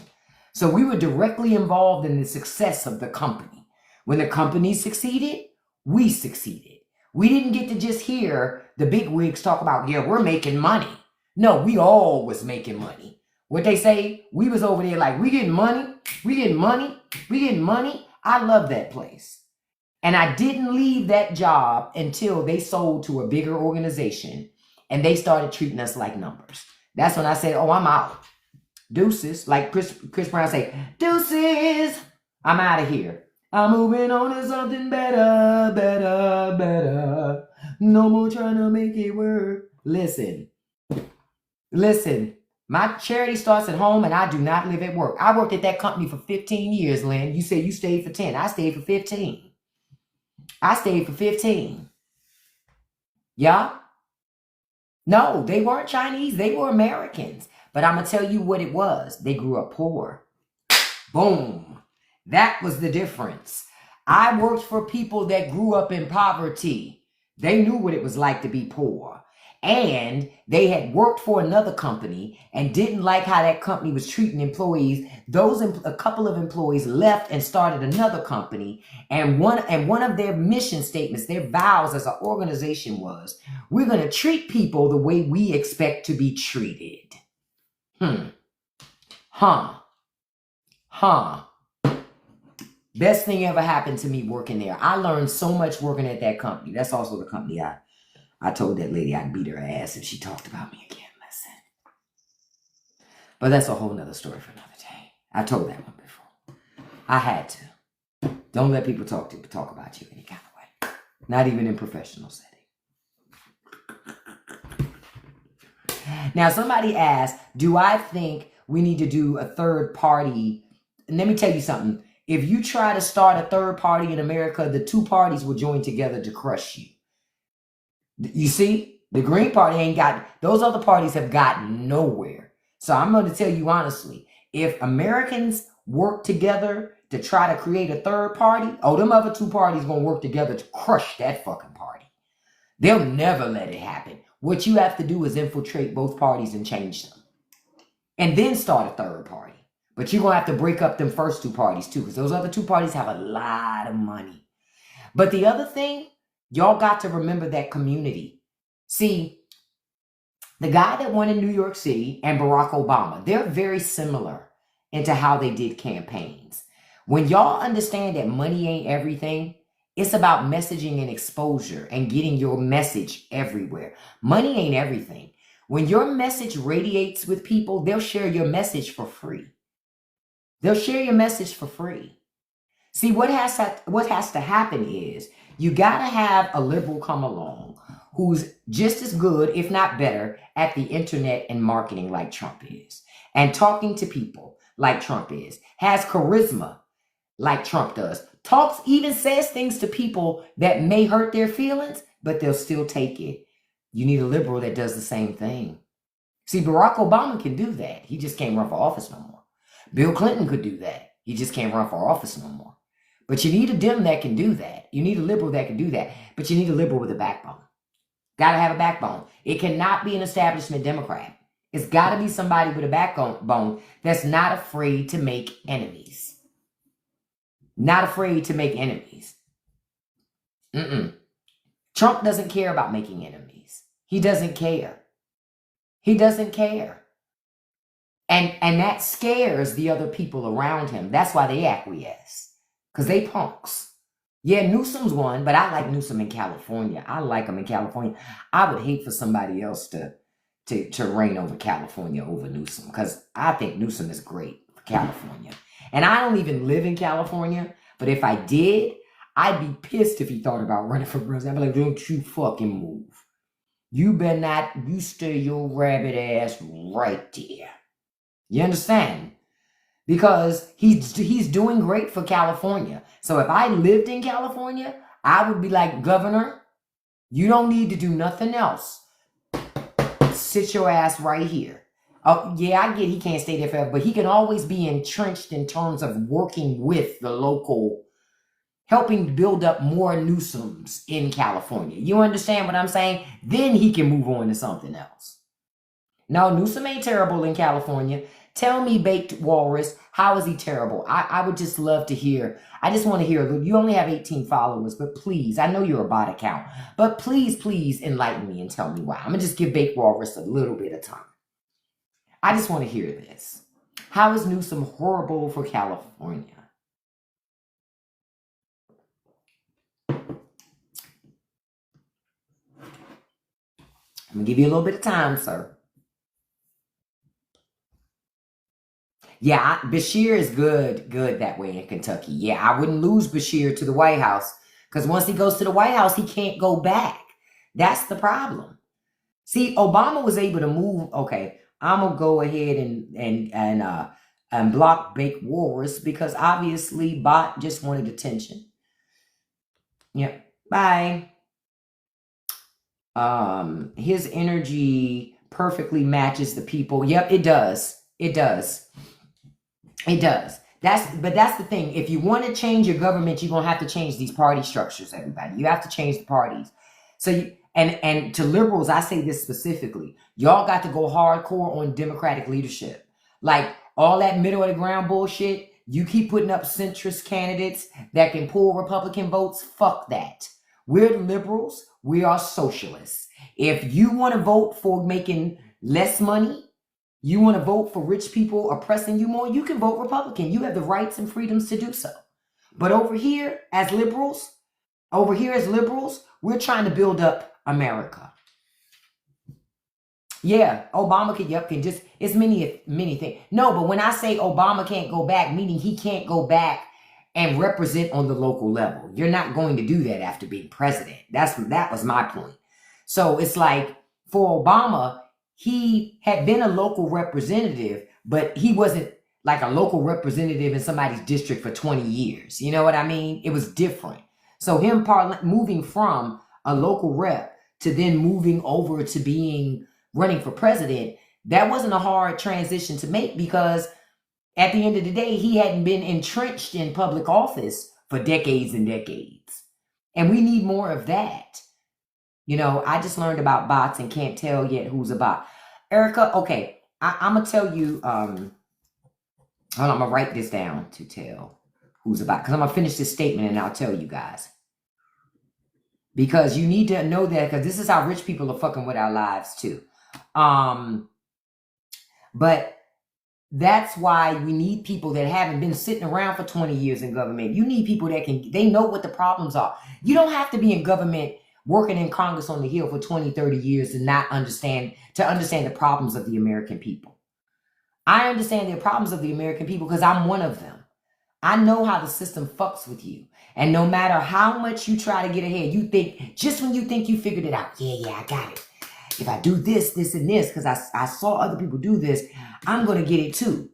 So we were directly involved in the success of the company. When the company succeeded, we succeeded. We didn't get to just hear the big wigs talk about, yeah, we're making money. No, we all was making money. What they say, we was over there like, we getting money. I love that place. And I didn't leave that job until they sold to a bigger organization and they started treating us like numbers. That's when I said, oh, I'm out. Deuces. Like Chris Brown say, deuces. I'm out of here. I'm moving on to something better. No more trying to make it work. Listen. My charity starts at home and I do not live at work. I worked at that company for 15 years, Lynn. You say you stayed for 10. I stayed for 15. Yeah? No, they weren't Chinese. They were Americans. But I'm going to tell you what it was. They grew up poor. Boom. That was the difference. I worked for people that grew up in poverty. They knew what it was like to be poor. And they had worked for another company and didn't like how that company was treating employees. A couple of employees left and started another company. And one of their mission statements, their vows as an organization was, we're going to treat people the way we expect to be treated. Best thing ever happened to me working there. I learned so much working at that company. That's also the company I told that lady I'd beat her ass if she talked about me again. Listen. But that's a whole nother story for another day. I told that one before. I had to. Don't let people talk about you any kind of way. Not even in professional setting. Now, somebody asked, do I think we need to do a third party? And let me tell you something. If you try to start a third party in America, the two parties will join together to crush you. You see, the Green Party those other parties have gotten nowhere. So I'm going to tell you honestly, if Americans work together to try to create a third party, them other two parties going to work together to crush that fucking party. They'll never let it happen. What you have to do is infiltrate both parties and change them. And then start a third party. But you're going to have to break up them first two parties too, because those other two parties have a lot of money. But the other thing, y'all got to remember that community. See, the guy that won in New York City and Barack Obama, they're very similar into how they did campaigns. When y'all understand that money ain't everything, it's about messaging and exposure and getting your message everywhere. Money ain't everything. When your message radiates with people, they'll share your message for free. They'll share your message for free. See, what has to happen is you got to have a liberal come along who's just as good, if not better, at the internet and marketing like Trump is, and talking to people like Trump is, has charisma like Trump does, talks, even says things to people that may hurt their feelings, but they'll still take it. You need a liberal that does the same thing. See, Barack Obama can do that. He just can't run for office no more. Bill Clinton could do that. He just can't run for office no more. But you need a Dem that can do that. You need a liberal that can do that. But you need a liberal with a backbone. Got to have a backbone. It cannot be an establishment Democrat. It's got to be somebody with a backbone that's not afraid to make enemies. Not afraid to make enemies. Trump doesn't care about making enemies. He doesn't care. He doesn't care. And that scares the other people around him. That's why they acquiesce. Because they punks. Yeah, Newsom's one, but I like Newsom in California. I like him in California. I would hate for somebody else to reign over California over Newsom, because I think Newsom is great for California. And I don't even live in California, but if I did, I'd be pissed if he thought about running for president. I'd be like, don't you fucking move. You better not, you stay your rabbit ass right there. You understand? Because he's doing great for California. So if I lived in California, I would be like, Governor, you don't need to do nothing else. Sit your ass right here. Oh, yeah, I get he can't stay there forever, but he can always be entrenched in terms of working with the local, helping build up more Newsoms in California. You understand what I'm saying? Then he can move on to something else. No, Newsom ain't terrible in California. Tell me, Baked Walrus, how is he terrible? I would just love to hear. I just want to hear. You only have 18 followers, but please, I know you're a bot account, but please enlighten me and tell me why. I'm going to just give Baked Walrus a little bit of time. I just want to hear this. How is Newsom horrible for California? I'm going to give you a little bit of time, sir. Yeah, Bashir is good that way in Kentucky. Yeah, I wouldn't lose Bashir to the White House, because once he goes to the White House, he can't go back. That's the problem. See, Obama was able to move. Okay, I'm gonna go ahead and block Baked Walrus, because obviously Bot just wanted attention. Yep. Bye. His energy perfectly matches the people. Yep, it does. It does. It does. That's the thing. If you want to change your government, you're gonna have to change these party structures, everybody. You have to change the parties. So and to liberals, I say this specifically. Y'all got to go hardcore on Democratic leadership. Like all that middle of the ground bullshit, you keep putting up centrist candidates that can pull Republican votes. Fuck that. We're the liberals. We are socialists. If you want to vote for making less money, you want to vote for rich people oppressing you more, you can vote Republican. You have the rights and freedoms to do so. But over here, as liberals, we're trying to build up America. Yeah, Obama can just, it's many things. No, but when I say Obama can't go back, meaning he can't go back and represent on the local level. You're not going to do that after being president. That was my point. So it's like, for Obama, he had been a local representative, but he wasn't like a local representative in somebody's district for 20 years. You know what I mean? It was different. So him moving from a local rep to then moving over to running for president, that wasn't a hard transition to make, because at the end of the day, he hadn't been entrenched in public office for decades and decades. And we need more of that. You know, I just learned about bots and can't tell yet who's a bot. Erica, okay, I'm going to tell you, hold on, I'm going to write this down to tell who's a bot. Because I'm going to finish this statement and I'll tell you guys. Because you need to know that, because this is how rich people are fucking with our lives too. But that's why we need people that haven't been sitting around for 20 years in government. You need people that they know what the problems are. You don't have to be in government working in Congress on the Hill for 20, 30 years to understand the problems of the American people. I understand the problems of the American people because I'm one of them. I know how the system fucks with you. And no matter how much you try to get ahead, you think, just when you think you figured it out, yeah, I got it. If I do this, this, and this, because I saw other people do this, I'm going to get it too.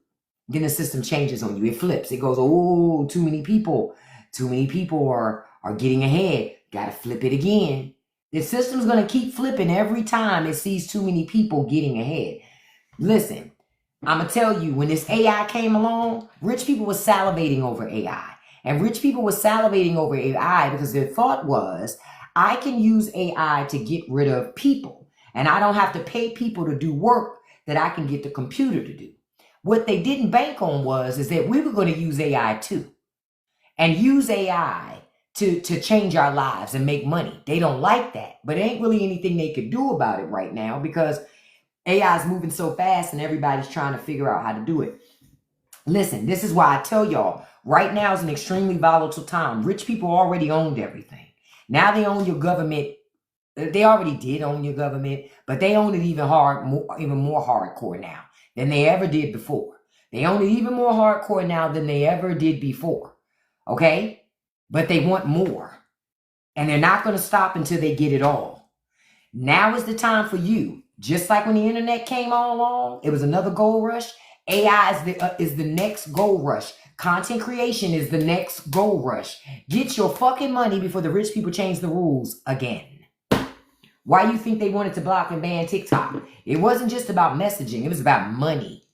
Then the system changes on you. It flips. It goes, oh, too many people are getting ahead. Got to flip it again. The system's going to keep flipping every time it sees too many people getting ahead. Listen, I'm going to tell you, when this AI came along, rich people were salivating over AI. And rich people were salivating over AI because their thought was, I can use AI to get rid of people. And I don't have to pay people to do work that I can get the computer to do. What they didn't bank on is that we were going to use AI too. And use AI to change our lives and make money. They don't like that. But there ain't really anything they could do about it right now because AI is moving so fast and everybody's trying to figure out how to do it. Listen, this is why I tell y'all, right now is an extremely volatile time. Rich people already owned everything. Now they own your government. They already did own your government, but they own it even more hardcore now than they ever did before. They own it even more hardcore now than they ever did before. Okay? But they want more. And they're not going to stop until they get it all. Now is the time for you. Just like when the internet came all along, it was another gold rush. AI is the next gold rush. Content creation is the next gold rush. Get your fucking money before the rich people change the rules again. Why you think they wanted to block and ban TikTok? It wasn't just about messaging. It was about money.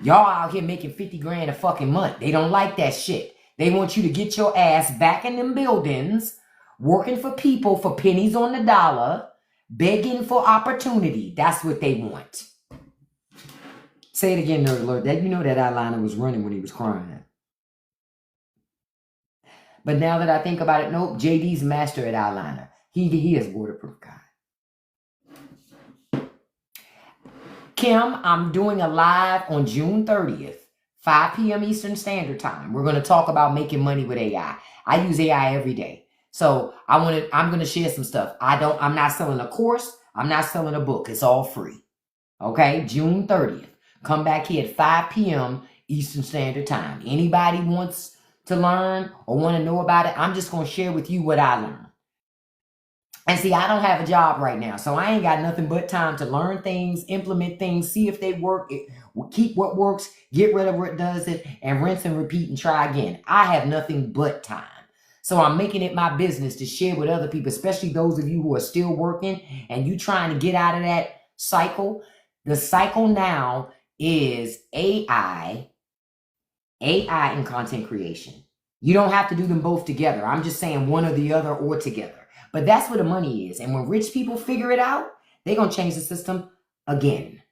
Y'all out here making 50 grand a fucking month. They don't like that shit. They want you to get your ass back in them buildings, working for people for pennies on the dollar, begging for opportunity. That's what they want. Say it again, Nerd Alert. That you know that eyeliner was running when he was crying. But now that I think about it, nope, JD's master at eyeliner. He is waterproof, guy. Kim, I'm doing a live on June 30th, 5 p.m. Eastern Standard Time. We're going to talk about making money with AI. I use AI every day. So I'm going to share some stuff. I'm not selling a course. I'm not selling a book. It's all free. Okay? June 30th. Come back here at 5 p.m. Eastern Standard Time. Anybody wants to learn or want to know about it, I'm just going to share with you what I learned. And see, I don't have a job right now, so I ain't got nothing but time to learn things, implement things, see if they work, keep what works, get rid of what doesn't, and rinse and repeat and try again. I have nothing but time. So I'm making it my business to share with other people, especially those of you who are still working and you trying to get out of that cycle. The cycle now is AI and content creation. You don't have to do them both together. I'm just saying one or the other or together. But that's where the money is. And when rich people figure it out, they're going to change the system again.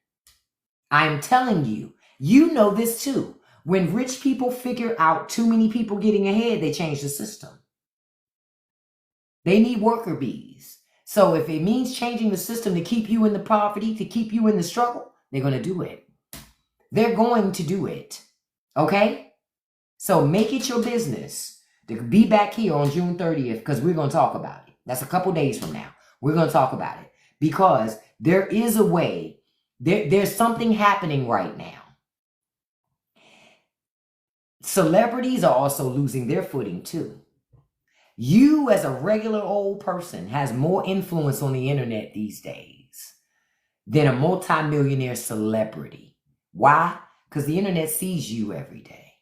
I'm telling you, you know this too. When rich people figure out too many people getting ahead, they change the system. They need worker bees. So if it means changing the system to keep you in the poverty, to keep you in the struggle, they're going to do it. They're going to do it. Okay? So make it your business to be back here on June 30th because we're going to talk about it. That's a couple days from now. We're going to talk about it because there is a way. There's something happening right now. Celebrities are also losing their footing too. You as a regular old person has more influence on the internet these days than a multimillionaire celebrity. Why? Because the internet sees you every day.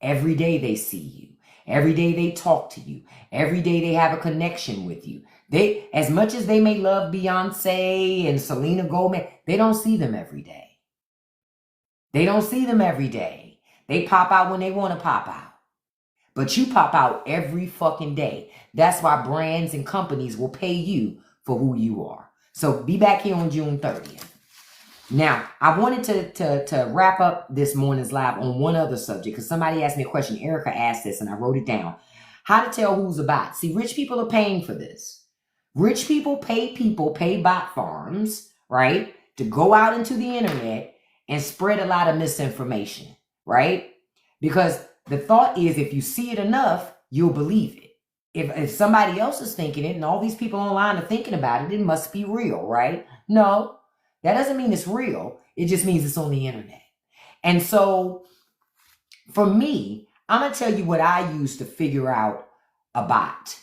Every day they see you. Every day they talk to you. Every day they have a connection with you. They, as much as they may love Beyonce and Selena Gomez, they don't see them every day. They don't see them every day. They pop out when they want to pop out. But you pop out every fucking day. That's why brands and companies will pay you for who you are. So be back here on June 30th. Now, I wanted to wrap up this morning's live on one other subject because somebody asked me a question. Erica asked this and I wrote it down. How to tell who's a bot. See, rich people are paying for this. Rich people, pay bot farms, right, to go out into the internet and spread a lot of misinformation, right? Because the thought is if you see it enough, you'll believe it. If somebody else is thinking it and all these people online are thinking about it, it must be real, right? No, that doesn't mean it's real. It just means it's on the internet. And so for me, I'm going to tell you what I use to figure out a bot.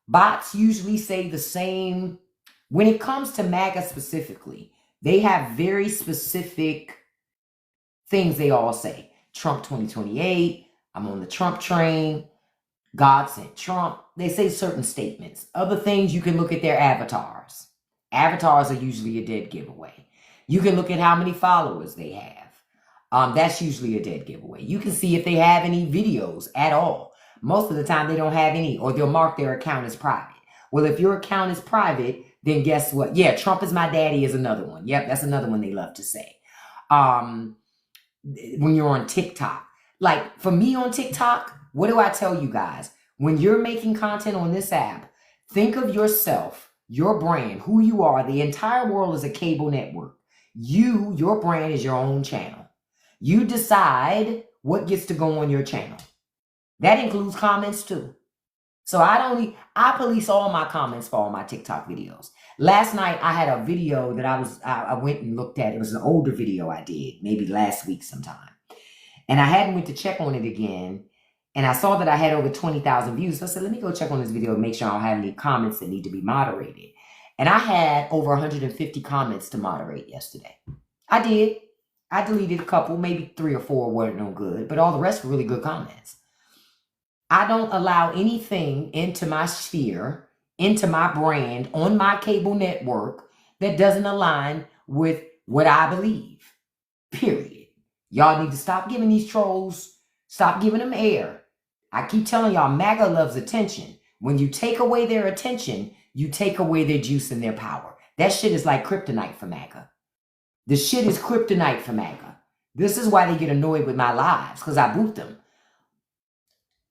Bots usually say the same. When it comes to MAGA specifically, they have very specific things they all say. Trump 2028, I'm on the Trump train, God sent Trump. They say certain statements. Other things, you can look at their avatars. Avatars are usually a dead giveaway. You can look at how many followers they have. That's usually a dead giveaway. You can see if they have any videos at all. Most of the time, they don't have any, or they'll mark their account as private. Well, if your account is private, then guess what? Yeah, Trump is my daddy is another one. Yep, that's another one they love to say. When you're on TikTok. Like, for me on TikTok, what do I tell you guys? When you're making content on this app, think of yourself, your brand, who you are. The entire world is a cable network. Your brand is your own channel. You decide what gets to go on your channel. That includes comments too. So I police all my comments for all my TikTok videos. Last night I had a video that I went and looked at. It was an older video I did, maybe last week sometime. And I hadn't went to check on it again. And I saw that I had over 20,000 views. So I said, let me go check on this video and make sure I don't have any comments that need to be moderated. And I had over 150 comments to moderate yesterday. I did. I deleted a couple, maybe 3 or 4 weren't no good, but all the rest were really good comments. I don't allow anything into my sphere, into my brand, on my cable network that doesn't align with what I believe. Period. Y'all need to stop giving these trolls, stop giving them air. I keep telling y'all, MAGA loves attention. When you take away their attention, you take away their juice and their power. That shit is like kryptonite for MAGA. The shit is kryptonite for MAGA. This is why they get annoyed with my lives, because I boot them.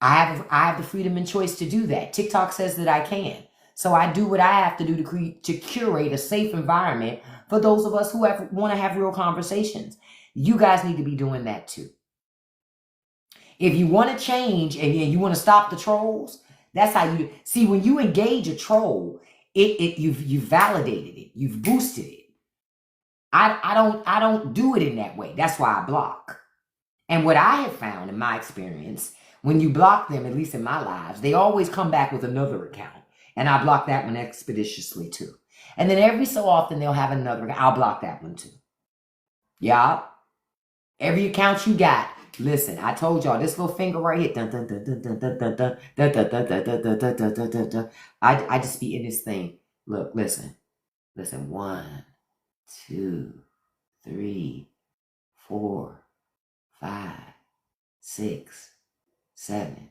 I have the freedom and choice to do that. TikTok says that I can. So I do what I have to do to curate a safe environment for those of us who want to have real conversations. You guys need to be doing that too. If you want to change and you want to stop the trolls, that's how you do. See, when you engage a troll, you've validated it, you've boosted it. I don't do it in that way. That's why I block. And what I have found in my experience, when you block them, at least in my lives, they always come back with another account. And I block that one expeditiously too. And then every so often they'll have another. I'll block that one too. Yeah. Every account you got. Listen, I told y'all this little finger right here. I just be in this thing. Look, listen. Listen. 1, 2, 3, 4, 5, 6, 7,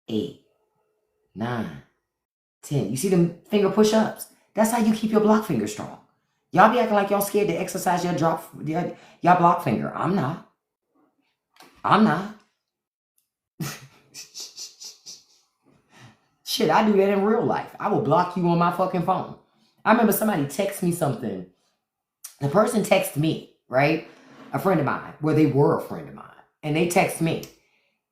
8, 9, 10. You see them finger push-ups? That's how you keep your block finger strong. Y'all be acting like y'all scared to exercise your block finger. I'm not. Shit, I do that in real life. I will block you on my fucking phone. I remember somebody text me something. The person texted me, right? A friend of mine. Well, they were a friend of mine. And they text me.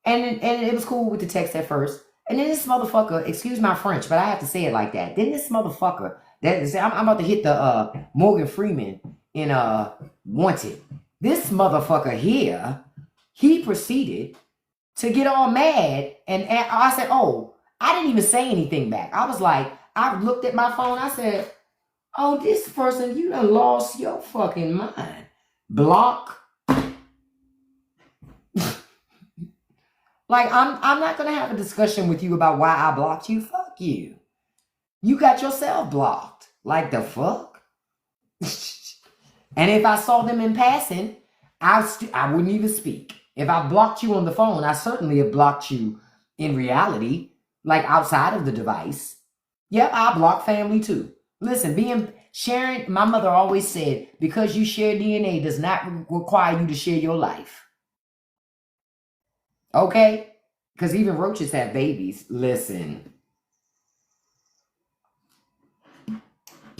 And it was cool with the text at first. And then this motherfucker, excuse my French, but I have to say it like that. Then this motherfucker, I'm about to hit the Morgan Freeman in Wanted. This motherfucker here, he proceeded to get all mad. And I said, oh, I didn't even say anything back. I was like, I looked at my phone. I said, oh, this person, you done lost your fucking mind. Block. Like, I'm not going to have a discussion with you about why I blocked you. Fuck you. You got yourself blocked. Like the fuck? And if I saw them in passing, I wouldn't even speak. If I blocked you on the phone, I certainly have blocked you in reality, like outside of the device. Yep, I block family too. Listen, sharing, my mother always said, because you share DNA does not require you to share your life. Okay? Because even roaches have babies. Listen.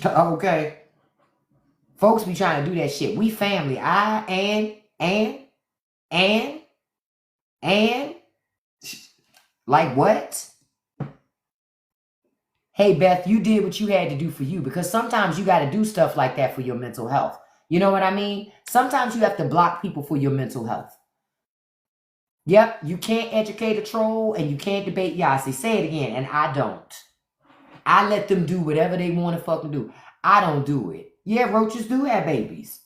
Okay? Folks be trying to do that shit. We family. And. Like what? Hey, Beth, you did what you had to do for you, because sometimes you got to do stuff like that for your mental health. You know what I mean? Sometimes you have to block people for your mental health. Yep, you can't educate a troll and you can't debate Yasi. Say it again, and I don't. I let them do whatever they want to fucking do. I don't do it. Yeah, roaches do have babies.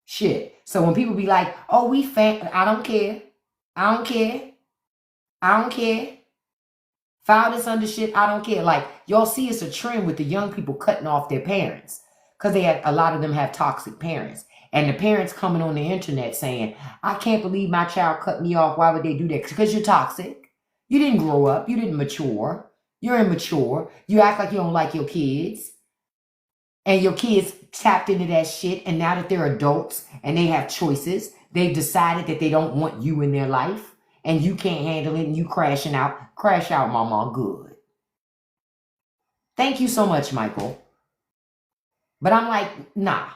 Shit. So when people be like, oh, I don't care. I don't care. I don't care. File this under shit. I don't care. Like, y'all see it's a trend with the young people cutting off their parents. Because a lot of them have toxic parents. And the parents coming on the internet saying, I can't believe my child cut me off. Why would they do that? Because you're toxic. You didn't grow up. You didn't mature. You're immature. You act like you don't like your kids. And your kids tapped into that shit. And now that they're adults and they have choices, they've decided that they don't want you in their life. And you can't handle it and you crashing out. Crash out, mama. Good. Thank you so much, Michael. But I'm like, nah.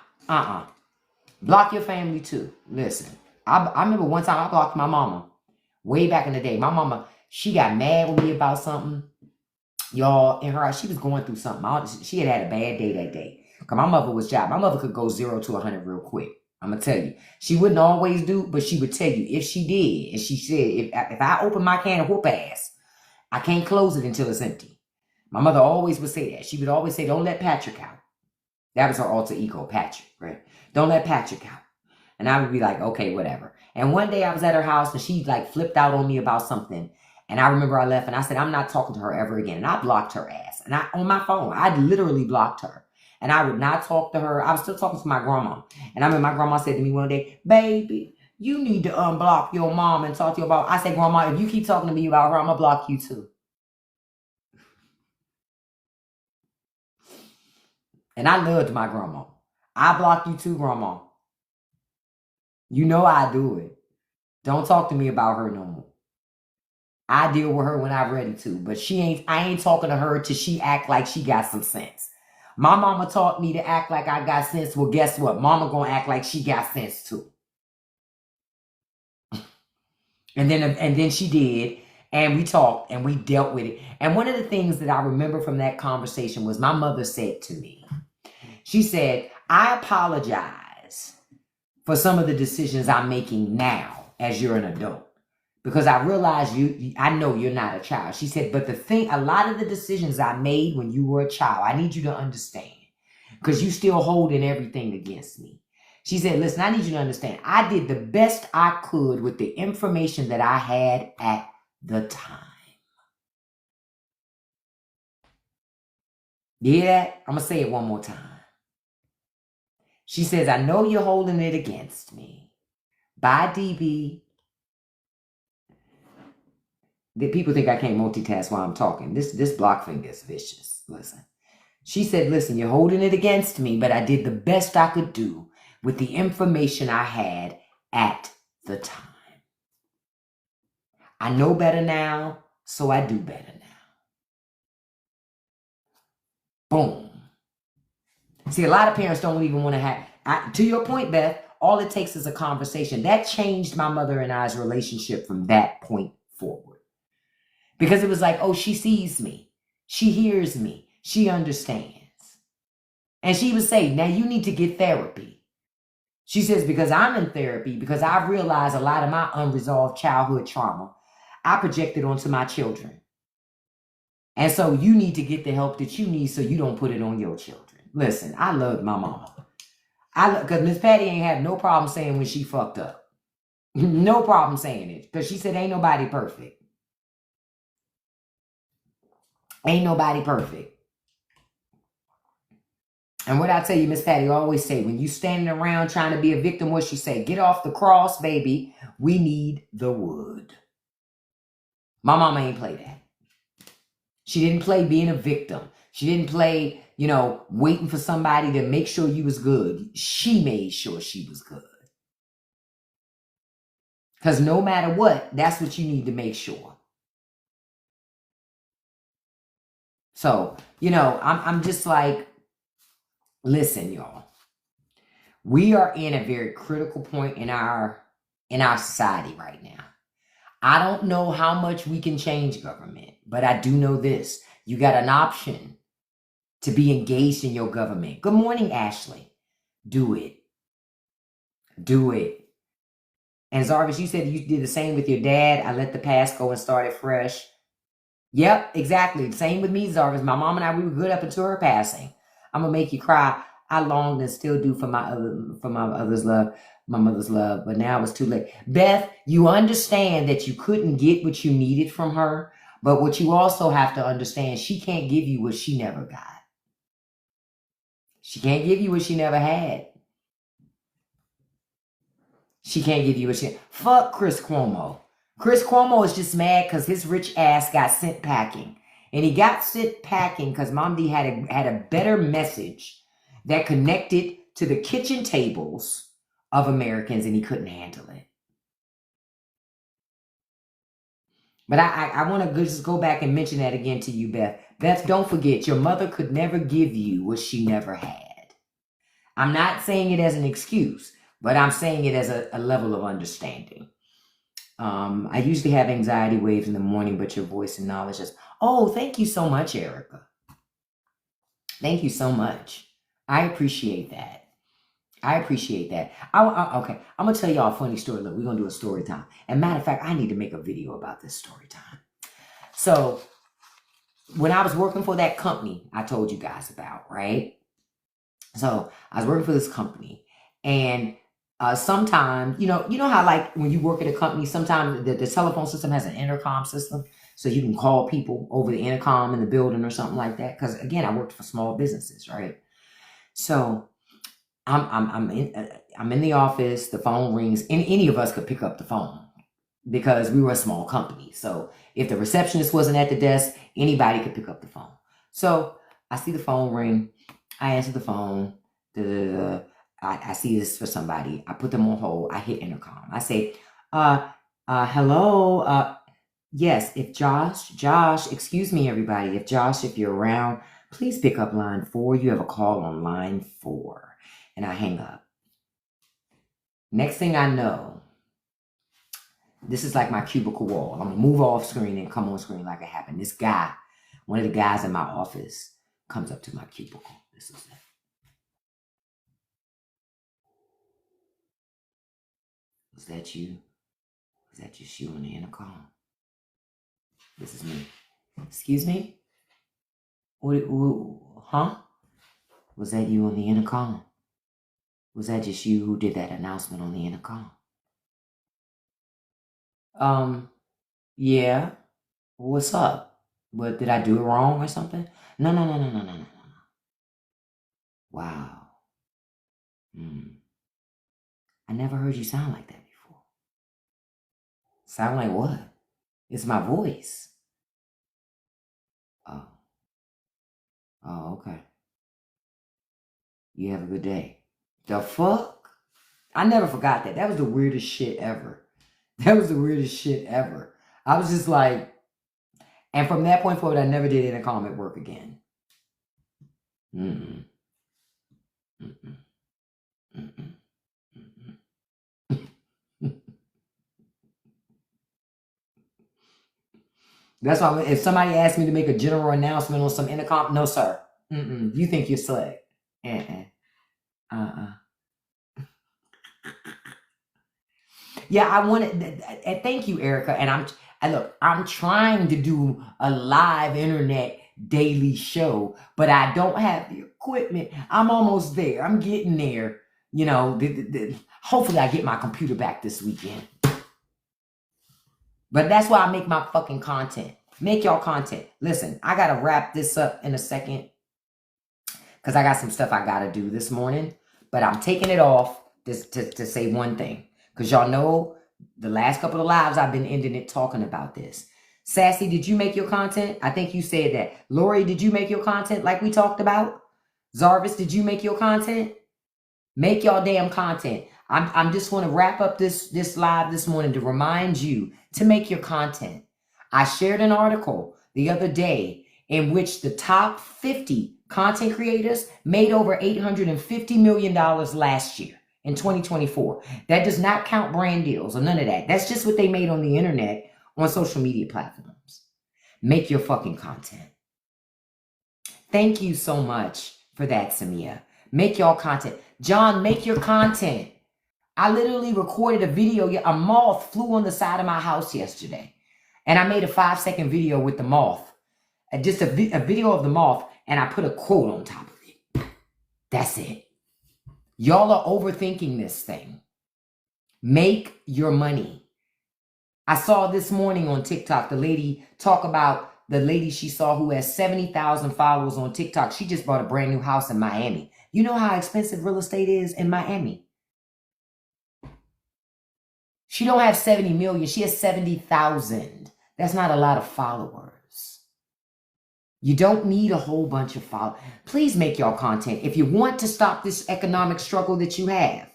Block your family too. Listen, I remember one time I blocked my mama. Way back in the day. My mama, she got mad with me about something. Y'all, in her eyes, she was going through something. She had a bad day that day. Because my mother was job. My mother could go 0 to 100 real quick. I'm going to tell you. She wouldn't always do, but she would tell you if she did. And she said, if I open my can of whoop ass, I can't close it until it's empty. My mother always would say that. She would always say, don't let Patrick out. That was her alter ego, Patrick, right? Don't let Patrick out. And I would be like, okay, whatever. And one day I was at her house and she like flipped out on me about something. And I remember I left and I said, I'm not talking to her ever again. And I blocked her ass. And on my phone, I literally blocked her. And I would not talk to her. I was still talking to my grandma. And I remember my grandma said to me one day, baby, you need to unblock your mom and talk to you about. I said, Grandma, if you keep talking to me about her, I'm going to block you too. And I loved my grandma. I block you too, Grandma. You know I do it. Don't talk to me about her no more. I deal with her when I'm ready to. But I ain't talking to her till she act like she got some sense. My mama taught me to act like I got sense. Well, guess what? Mama gonna act like she got sense too. And then she did. And we talked and we dealt with it. And one of the things that I remember from that conversation was my mother said to me, she said, I apologize for some of the decisions I'm making now as you're an adult. Because I realize I know you're not a child. She said, but a lot of the decisions I made when you were a child, I need you to understand. Because you still holding everything against me. She said, listen, I need you to understand. I did the best I could with the information that I had at the time. You hear that? I'm going to say it one more time. She says, I know you're holding it against me. Bye, DB. The people think I can't multitask while I'm talking. This block finger is vicious. Listen. She said, listen, you're holding it against me, but I did the best I could do with the information I had at the time. I know better now, so I do better now. Boom. See, a lot of parents don't even want to have, to your point, Beth, all it takes is a conversation. That changed my mother and I's relationship from that point forward. Because it was like, oh, she sees me. She hears me. She understands. And she would say, now you need to get therapy. She says, because I'm in therapy, because I've realized a lot of my unresolved childhood trauma, I projected onto my children. And so you need to get the help that you need so you don't put it on your children. Listen, I loved my mama. Because Miss Patty ain't had no problem saying when she fucked up. No problem saying it. Because she said, ain't nobody perfect. Ain't nobody perfect. And what I tell you, Miss Patty always say, when you standing around trying to be a victim, what she say? Get off the cross, baby. We need the wood. My mama ain't play that. She didn't play being a victim. She didn't play, you know, waiting for somebody to make sure you was good. She made sure she was good. Because no matter what, that's what you need to make sure. So, you know, I'm just like, listen, y'all. We are in a very critical point in our society right now. I don't know how much we can change government, but I do know this. You got an option to be engaged in your government. Good morning, Ashley. Do it. Do it. And Zarvis, you said you did the same with your dad. I let the past go and started fresh. Yep, exactly. Same with me, Zarvis. My mom and I, we were good up until her passing. I'm gonna make you cry. I longed and still do for my mother's love, but now it's too late. Beth, you understand that you couldn't get what you needed from her, but what you also have to understand, she can't give you what she never got. She can't give you what she never had. She can't give you what she... Fuck Chris Cuomo. Chris Cuomo is just mad because his rich ass got sent packing. And he got sent packing because Mom D had a better message that connected to the kitchen tables of Americans, and he couldn't handle it. But I want to just go back and mention that again to you, Beth. Beth, don't forget, your mother could never give you what she never had. I'm not saying it as an excuse, but I'm saying it as a level of understanding. I usually have anxiety waves in the morning, but your voice and knowledge is... Oh, thank you so much, Erica. Thank you so much. I appreciate that. I appreciate that. Okay, I'm going to tell y'all a funny story. Look, we're going to do a story time. And matter of fact, I need to make a video about this story time. So, when I was working for that company I told you guys about, right? So, I was working for this company. And sometimes, you know how like when you work at a company, sometimes the telephone system has an intercom system. So you can call people over the intercom in the building or something like that. Because again, I worked for small businesses, right? So I'm in the office. The phone rings, and any of us could pick up the phone because we were a small company. So if the receptionist wasn't at the desk, anybody could pick up the phone. So I see the phone ring. I answer the phone. I see this for somebody. I put them on hold. I hit intercom. I say, hello. Yes, if Josh, excuse me, everybody. If you're around, please pick up line 4. You have a call on line 4. And I hang up. Next thing I know, this is like my cubicle wall. I'm going to move off screen and come on screen like it happened. This guy, one of the guys in my office, comes up to my cubicle. This is it. Was that you? Was that just you on the intercom? This is me. Excuse me? Huh? Was that you on the intercom? Was that just you who did that announcement on the intercom? Yeah. What's up? What, did I do it wrong or something? No. Wow. I never heard you sound like that before. Sound like what? It's my voice. Oh. Oh, okay. You have a good day. The fuck? I never forgot that. That was the weirdest shit ever. That was the weirdest shit ever. I was just like, and from that point forward, I never did intercom at work again. That's why if somebody asked me to make a general announcement on some intercom, no, sir. You think you're slick. Yeah, I wanted. Thank you, Erica. And I'm trying to do a live internet daily show, but I don't have the equipment. I'm almost there. I'm getting there. You know, hopefully I get my computer back this weekend. But that's why I make my fucking content. Make y'all content. Listen, I gotta wrap this up in a second because I got some stuff I gotta do this morning. But I'm taking it off to say one thing. Because y'all know the last couple of lives I've been ending it talking about this. Sassy, did you make your content? I think you said that. Lori, did you make your content like we talked about? Zarvis, did you make your content? Make y'all damn content. I'm just want to wrap up this live this morning to remind you to make your content. I shared an article the other day in which the top 50 content creators made over $850 million last year in 2024. That does not count brand deals or none of that. That's just what they made on the internet, on social media platforms. Make your fucking content. Thank you so much for that, Samia. Make y'all content. John, make your content. I literally recorded a video. A moth flew on the side of my house yesterday. And I made a 5-second video with the moth. Just a video of the moth. And I put a quote on top of it. That's it. Y'all are overthinking this thing. Make your money. I saw this morning on TikTok, the lady talk about the lady she saw who has 70,000 followers on TikTok. She just bought a brand new house in Miami. You know how expensive real estate is in Miami? She don't have 70 million. She has 70,000. That's not a lot of followers. You don't need a whole bunch of followers. Please make y'all content. If you want to stop this economic struggle that you have,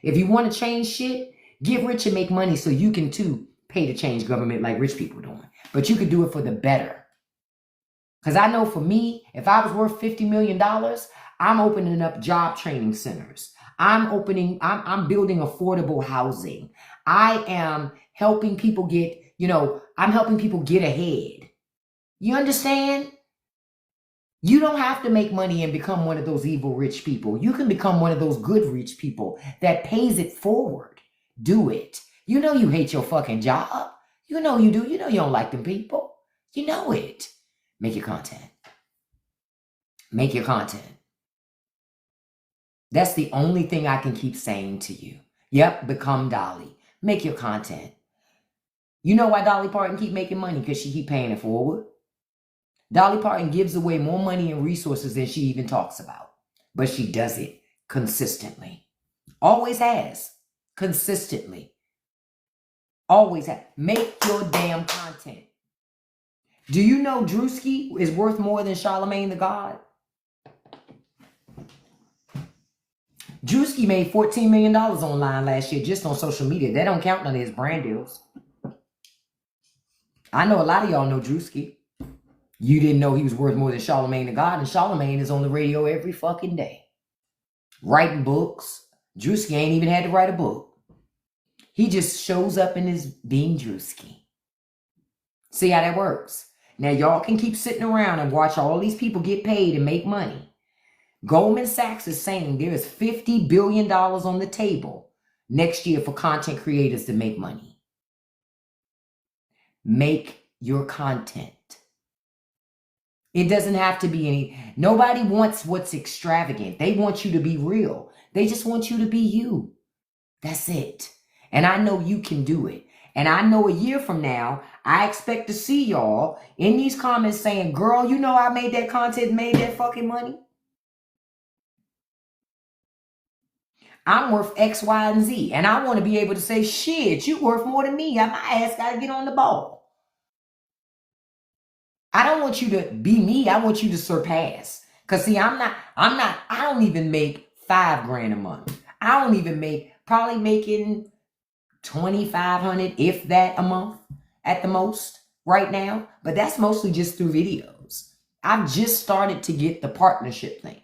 if you want to change shit, get rich and make money so you can too pay to change government like rich people doing. But you could do it for the better. Because I know for me, if I was worth $50 million, I'm opening up job training centers. I'm building affordable housing. I am helping people get, I'm helping people get ahead. You understand? You don't have to make money and become one of those evil rich people. You can become one of those good rich people that pays it forward. Do it. You know you hate your fucking job. You know you do. You know you don't like them people. You know it. Make your content. Make your content. That's the only thing I can keep saying to you. Yep, become Dolly. Make your content. You know why Dolly Parton keep making money? Because she keep paying it forward. Dolly Parton gives away more money and resources than she even talks about. But she does it consistently. Always has. Consistently. Always has. Make your damn content. Do you know Drewski is worth more than Charlemagne the God? Drewski made $14 million online last year just on social media. That don't count none of his brand deals. I know a lot of y'all know Drewski. You didn't know he was worth more than Charlemagne the God, and Charlemagne is on the radio every fucking day. Writing books. Drewski ain't even had to write a book. He just shows up in his being Drewski. See how that works? Now y'all can keep sitting around and watch all these people get paid and make money. Goldman Sachs is saying there is $50 billion on the table next year for content creators to make money. Make your content. It doesn't have to be nobody wants what's extravagant. They want you to be real. They just want you to be you. That's it. And I know you can do it. And I know a year from now, I expect to see y'all in these comments saying, girl, you know I made that content, made that fucking money. I'm worth X, Y, and Z. And I want to be able to say, shit, you worth more than me. My ass got to get on the ball. I don't want you to be me. I want you to surpass. Because see, I don't even make $5,000 a month. I don't even probably making $2,500, if that, a month at the most right now. But that's mostly just through videos. I've just started to get the partnership things.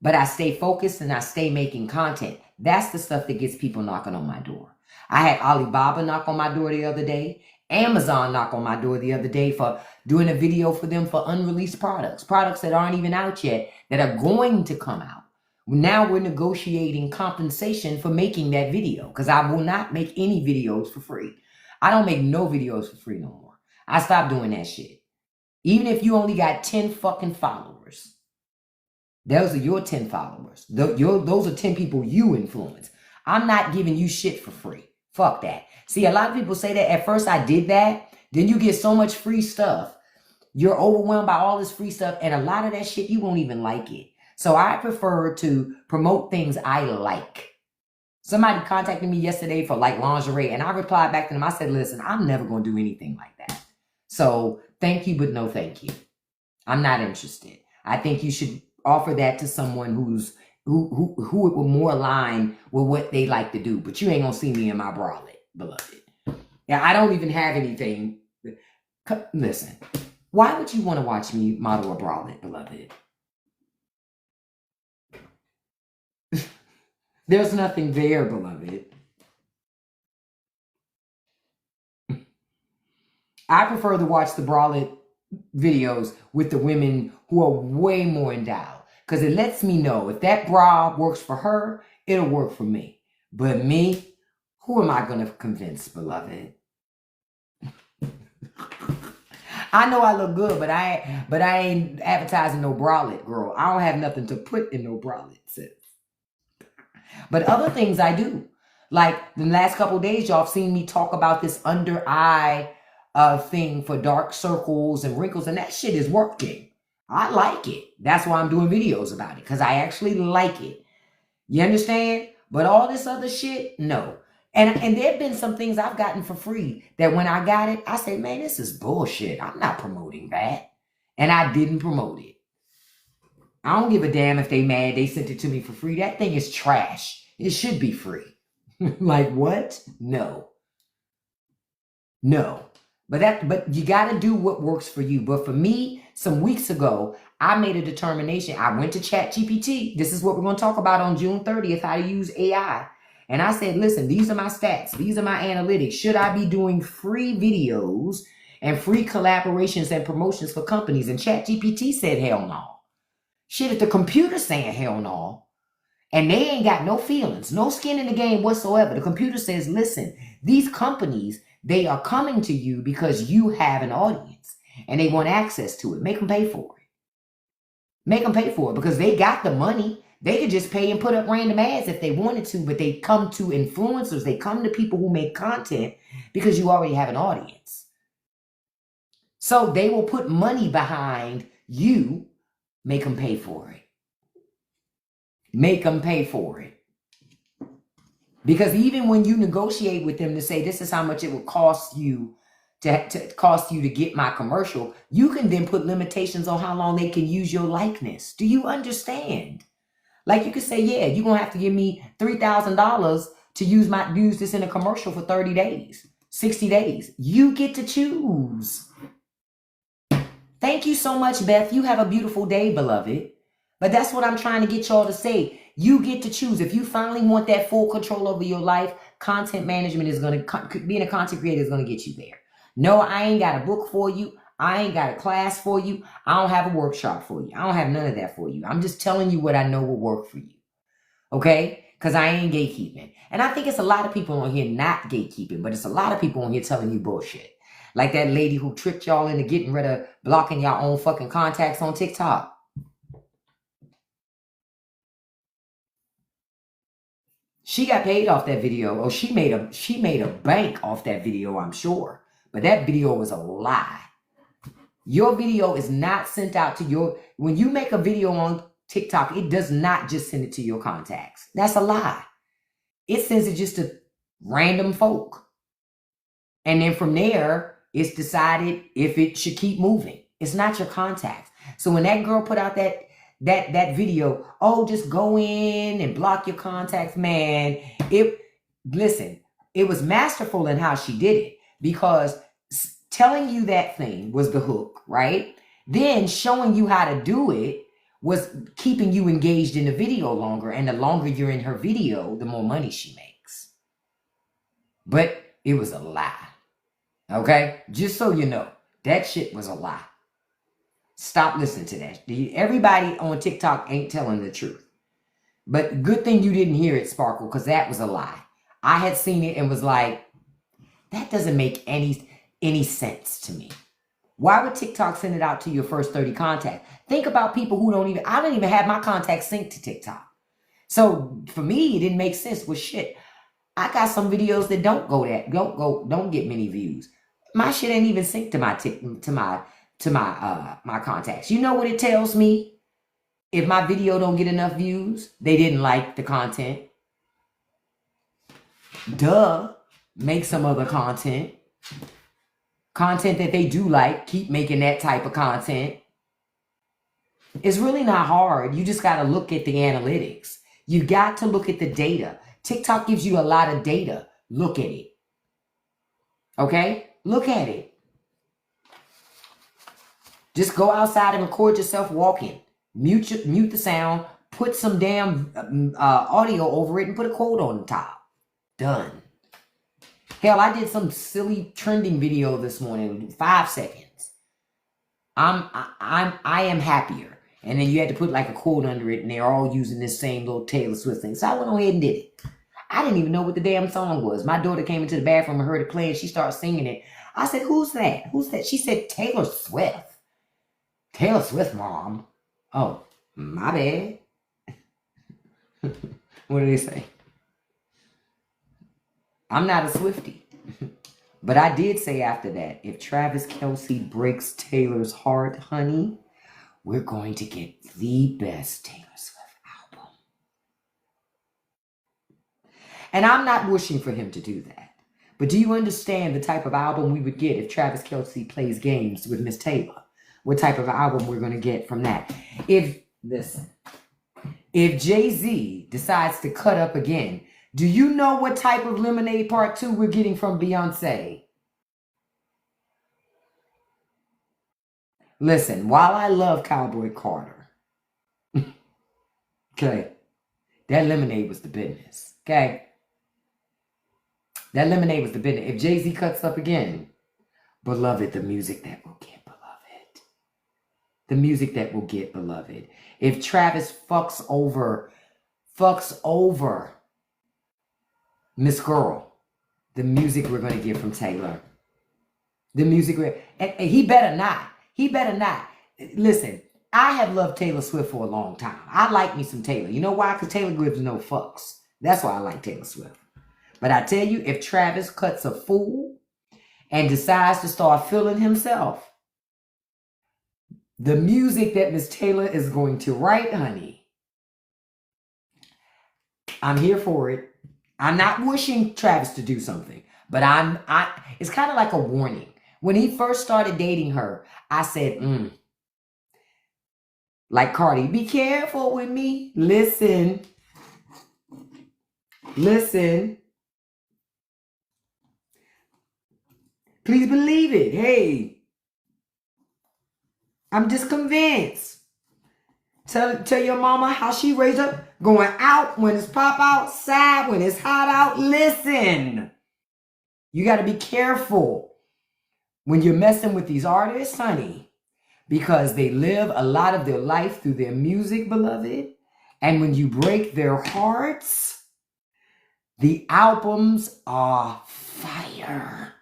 But I stay focused and I stay making content. That's the stuff that gets people knocking on my door. I had Alibaba knock on my door the other day. Amazon knock on my door the other day for doing a video for them for unreleased products. Products that aren't even out yet that are going to come out. Now we're negotiating compensation for making that video because I will not make any videos for free. I don't make no videos for free no more. I stopped doing that shit. Even if you only got 10 fucking followers. Those are your 10 followers. Those are 10 people you influence. I'm not giving you shit for free. Fuck that. See, a lot of people say that. At first I did that. Then you get so much free stuff. You're overwhelmed by all this free stuff. And a lot of that shit, you won't even like it. So I prefer to promote things I like. Somebody contacted me yesterday for like lingerie, and I replied back to them. I said, listen, I'm never going to do anything like that. So thank you, but no thank you. I'm not interested. I think you should offer that to someone who it will more align with what they like to do. But you ain't gonna see me in my bralette, beloved. Yeah, I don't even have anything. Listen, why would you want to watch me model a bralette, beloved? There's nothing there, beloved. I prefer to watch the bralette videos with the women who are way more endowed, because it lets me know if that bra works for her, it'll work for me. But me, who am I going to convince, beloved? I know I look good, but I ain't advertising no bralette, girl. I don't have nothing to put in no bralette, sis. But other things I do. Like the last couple of days, y'all have seen me talk about this under eye thing for dark circles and wrinkles, and that shit is working. I like it. That's why I'm doing videos about it, because I actually like it. You understand? But all this other shit, no. And there have been some things I've gotten for free that when I got it, I said, man, this is bullshit. I'm not promoting that. And I didn't promote it. I don't give a damn if they mad they sent it to me for free. That thing is trash. It should be free. Like what? No. No. But you got to do what works for you. But for me, some weeks ago, I made a determination. I went to ChatGPT. This is what we're going to talk about on June 30th, how to use AI. And I said, listen, these are my stats. These are my analytics. Should I be doing free videos and free collaborations and promotions for companies? And ChatGPT said, hell no. Shit, if the computer's saying hell no, and they ain't got no feelings, no skin in the game whatsoever, the computer says, listen, these companies, they are coming to you because you have an audience and they want access to it. Make them pay for it. Make them pay for it because they got the money. They could just pay and put up random ads if they wanted to, but they come to influencers. They come to people who make content because you already have an audience. So they will put money behind you. Make them pay for it. Make them pay for it. Because even when you negotiate with them to say, this is how much it will cost you to get my commercial, you can then put limitations on how long they can use your likeness. Do you understand? Like you could say, yeah, you're going to have to give me $3,000 to use this in a commercial for 30 days, 60 days. You get to choose. Thank you so much, Beth. You have a beautiful day, beloved. But that's what I'm trying to get y'all to say. You get to choose. If you finally want that full control over your life, content management is going to, being a content creator is going to get you there. No, I ain't got a book for you. I ain't got a class for you. I don't have a workshop for you. I don't have none of that for you. I'm just telling you what I know will work for you. Okay? Because I ain't gatekeeping. And I think it's a lot of people on here not gatekeeping, but it's a lot of people on here telling you bullshit. Like that lady who tricked y'all into getting rid of blocking your own fucking contacts on TikTok. She got paid off that video. Oh, she made a bank off that video, I'm sure. But that video was a lie. Your video is not sent out to your... When you make a video on TikTok, it does not just send it to your contacts. That's a lie. It sends it just to random folk. And then from there, it's decided if it should keep moving. It's not your contacts. So when that girl put out that video, oh, just go in and block your contacts, man. Listen, it was masterful in how she did it, because telling you that thing was the hook, right? Then showing you how to do it was keeping you engaged in the video longer. And the longer you're in her video, the more money she makes. But it was a lie. Okay? Just so you know, that shit was a lie. Stop listening to that. Everybody on TikTok ain't telling the truth. But good thing you didn't hear it, Sparkle, because that was a lie. I had seen it and was like, that doesn't make any sense to me. Why would TikTok send it out to your first 30 contacts? Think about people who I don't even have my contacts synced to TikTok. So for me, it didn't make sense. Well, shit, I got some videos that don't get many views. My shit ain't even synced to my contacts. You know what it tells me? If my video don't get enough views, they didn't like the content. Duh. Make some other content. Content that they do like. Keep making that type of content. It's really not hard. You just got to look at the analytics. You got to look at the data. TikTok gives you a lot of data. Look at it. Okay? Look at it. Just go outside and record yourself walking. Mute the sound. Put some damn audio over it and put a quote on the top. Done. Hell, I did some silly trending video this morning. 5 seconds. I am happier. And then you had to put like a quote under it, and they're all using this same little Taylor Swift thing. So I went on ahead and did it. I didn't even know what the damn song was. My daughter came into the bathroom and heard it playing. She started singing it. I said, "Who's that? Who's that?" She said, "Taylor Swift." "Taylor Swift, Mom." "Oh, my bad." What do they say? I'm not a Swiftie. But I did say after that, if Travis Kelce breaks Taylor's heart, honey, we're going to get the best Taylor Swift album. And I'm not wishing for him to do that. But do you understand the type of album we would get if Travis Kelce plays games with Miss Taylor? What type of album we're going to get from that? If Jay-Z decides to cut up again, do you know what type of Lemonade Part 2 we're getting from Beyonce? Listen, while I love Cowboy Carter, okay, that Lemonade was the business, okay? That Lemonade was the business. If Jay-Z cuts up again, beloved, the music that will get beloved. The music that will get beloved. If Travis fucks over Miss Girl, the music we're going to get from Taylor. The music, and he better not. He better not. Listen, I have loved Taylor Swift for a long time. I like me some Taylor. You know why? Because Taylor gives no fucks. That's why I like Taylor Swift. But I tell you, if Travis cuts a fool and decides to start feeling himself, the music that Miss Taylor is going to write, honey, I'm here for it. I'm not wishing Travis to do something, but it's kind of like a warning. When he first started dating her, I said, like Cardi, be careful with me. Listen. Please believe it. Hey, I'm just convinced. Tell your mama how she raised up. Going out when it's pop outside, when it's hot out. Listen. You got to be careful when you're messing with these artists, honey, because they live a lot of their life through their music, beloved. And when you break their hearts, the albums are fire.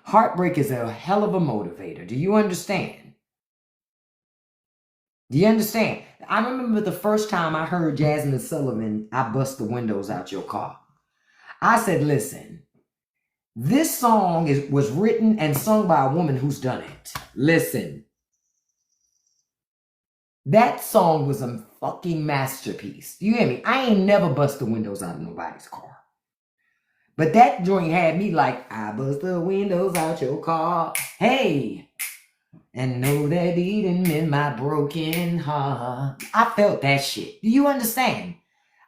Heartbreak is a hell of a motivator. Do you understand? Do you understand? I remember the first time I heard Jasmine Sullivan, "I Bust the Windows Out Your Car." I said, listen. This song was written and sung by a woman who's done it. Listen. That song was a fucking masterpiece. You hear me? I ain't never bust the windows out of nobody's car. But that joint had me like, I bust the windows out your car. Hey. And know that eating in my broken heart. I felt that shit. Do you understand?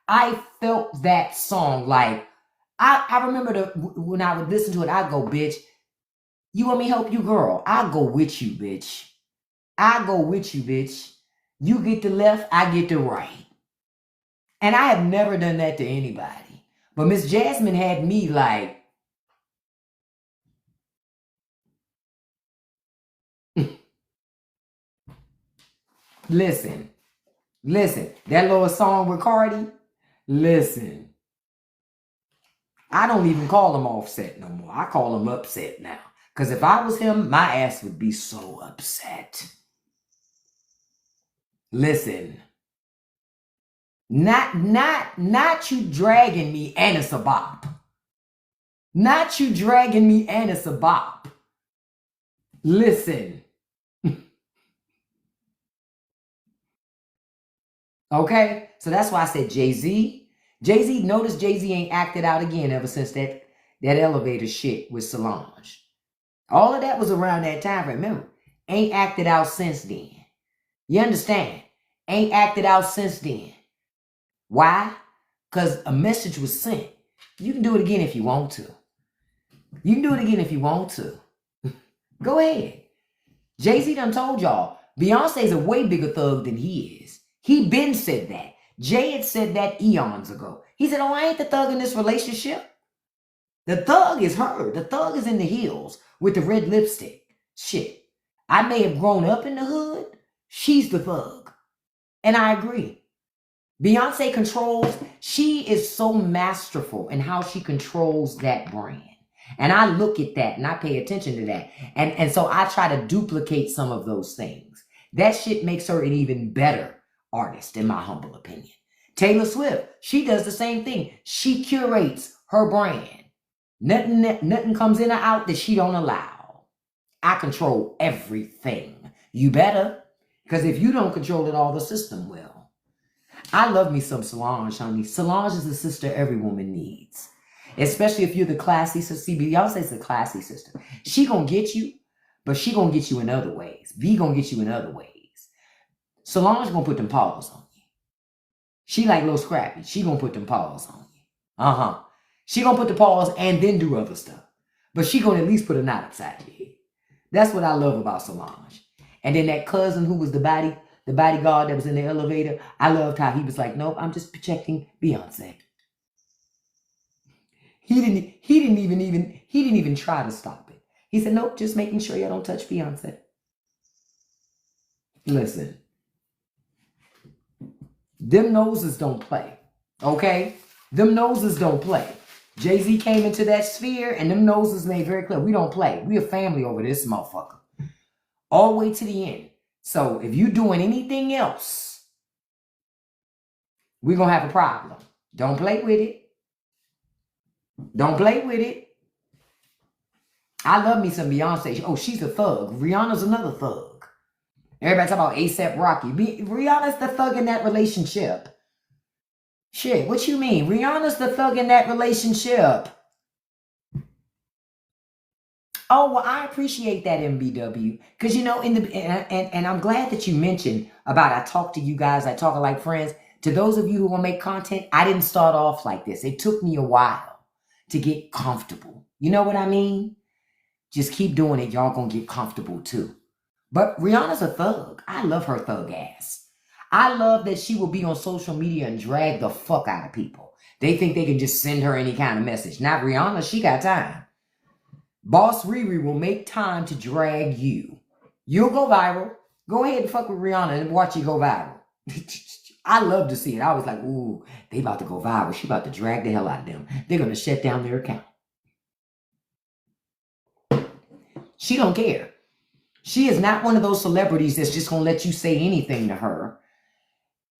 I felt that song like, I remember when I would listen to it, I'd go, bitch, you want me to help you, girl? I'll go with you, bitch. I'll go with you, bitch. You get the left, I get the right. And I have never done that to anybody. But Miss Jasmine had me like, listen. That little song with Cardi, listen. I don't even call him Offset no more. I call him Upset now. Because if I was him, my ass would be so upset. Listen. Not you dragging me and it's a bop. Not you dragging me and it's a bop. Listen. Okay? So that's why I said Jay-Z, Jay-Z, notice Jay-Z ain't acted out again ever since that elevator shit with Solange. All of that was around that time, remember. Ain't acted out since then. You understand? Ain't acted out since then. Why? Because a message was sent. You can do it again if you want to. You can do it again if you want to. Go ahead. Jay-Z done told y'all, Beyonce's a way bigger thug than he is. He been said that. Jay had said that eons ago. He said, oh, I ain't the thug in this relationship. The thug is her. The thug is in the hills with the red lipstick. Shit. I may have grown up in the hood. She's the thug. And I agree. Beyonce controls, she is so masterful in how she controls that brand. And I look at that and I pay attention to that. And so I try to duplicate some of those things. That shit makes her an even better artist, in my humble opinion. Taylor Swift, she does the same thing. She curates her brand. Nothing comes in or out that she don't allow. I control everything. You better. Because if you don't control it all, the system will. I love me some Solange, honey. Solange is the sister every woman needs. Especially if you're the classy sister. See, Beyonce's the classy sister. She gonna get you, but she gonna get you in other ways. B gonna get you in other ways. Solange gonna put them paws on you. She like Lil Scrappy. She gonna put them paws on you. She gonna put the paws and then do other stuff. But she gonna at least put a knot upside your head. That's what I love about Solange. And then that cousin who was the bodyguard that was in the elevator, I loved how he was like, nope, I'm just protecting Beyonce. He didn't even try to stop it. He said, nope, just making sure y'all don't touch Beyonce. Listen. Them noses don't play. Okay? Them noses don't play. Jay-Z came into that sphere and them noses made very clear. We don't play. We a family over this motherfucker. All the way to the end. So if you doing anything else, we're going to have a problem. Don't play with it. Don't play with it. I love me some Beyonce. Oh, she's a thug. Rihanna's another thug. Everybody talk about A$AP Rocky. Rihanna's the thug in that relationship. Shit, what you mean? Rihanna's the thug in that relationship. Oh, well, I appreciate that, MBW. Because, you know, and I'm glad that you mentioned about I talk to you guys, I talk like friends. To those of you who want to make content, I didn't start off like this. It took me a while to get comfortable. You know what I mean? Just keep doing it. Y'all gonna get comfortable too. But Rihanna's a thug. I love her thug ass. I love that she will be on social media and drag the fuck out of people. They think they can just send her any kind of message. Not Rihanna, she got time. Boss Riri will make time to drag you. You'll go viral. Go ahead and fuck with Rihanna and watch you go viral. I love to see it. I was like, ooh, they about to go viral. She about to drag the hell out of them. They're going to shut down their account. She don't care. She is not one of those celebrities that's just going to let you say anything to her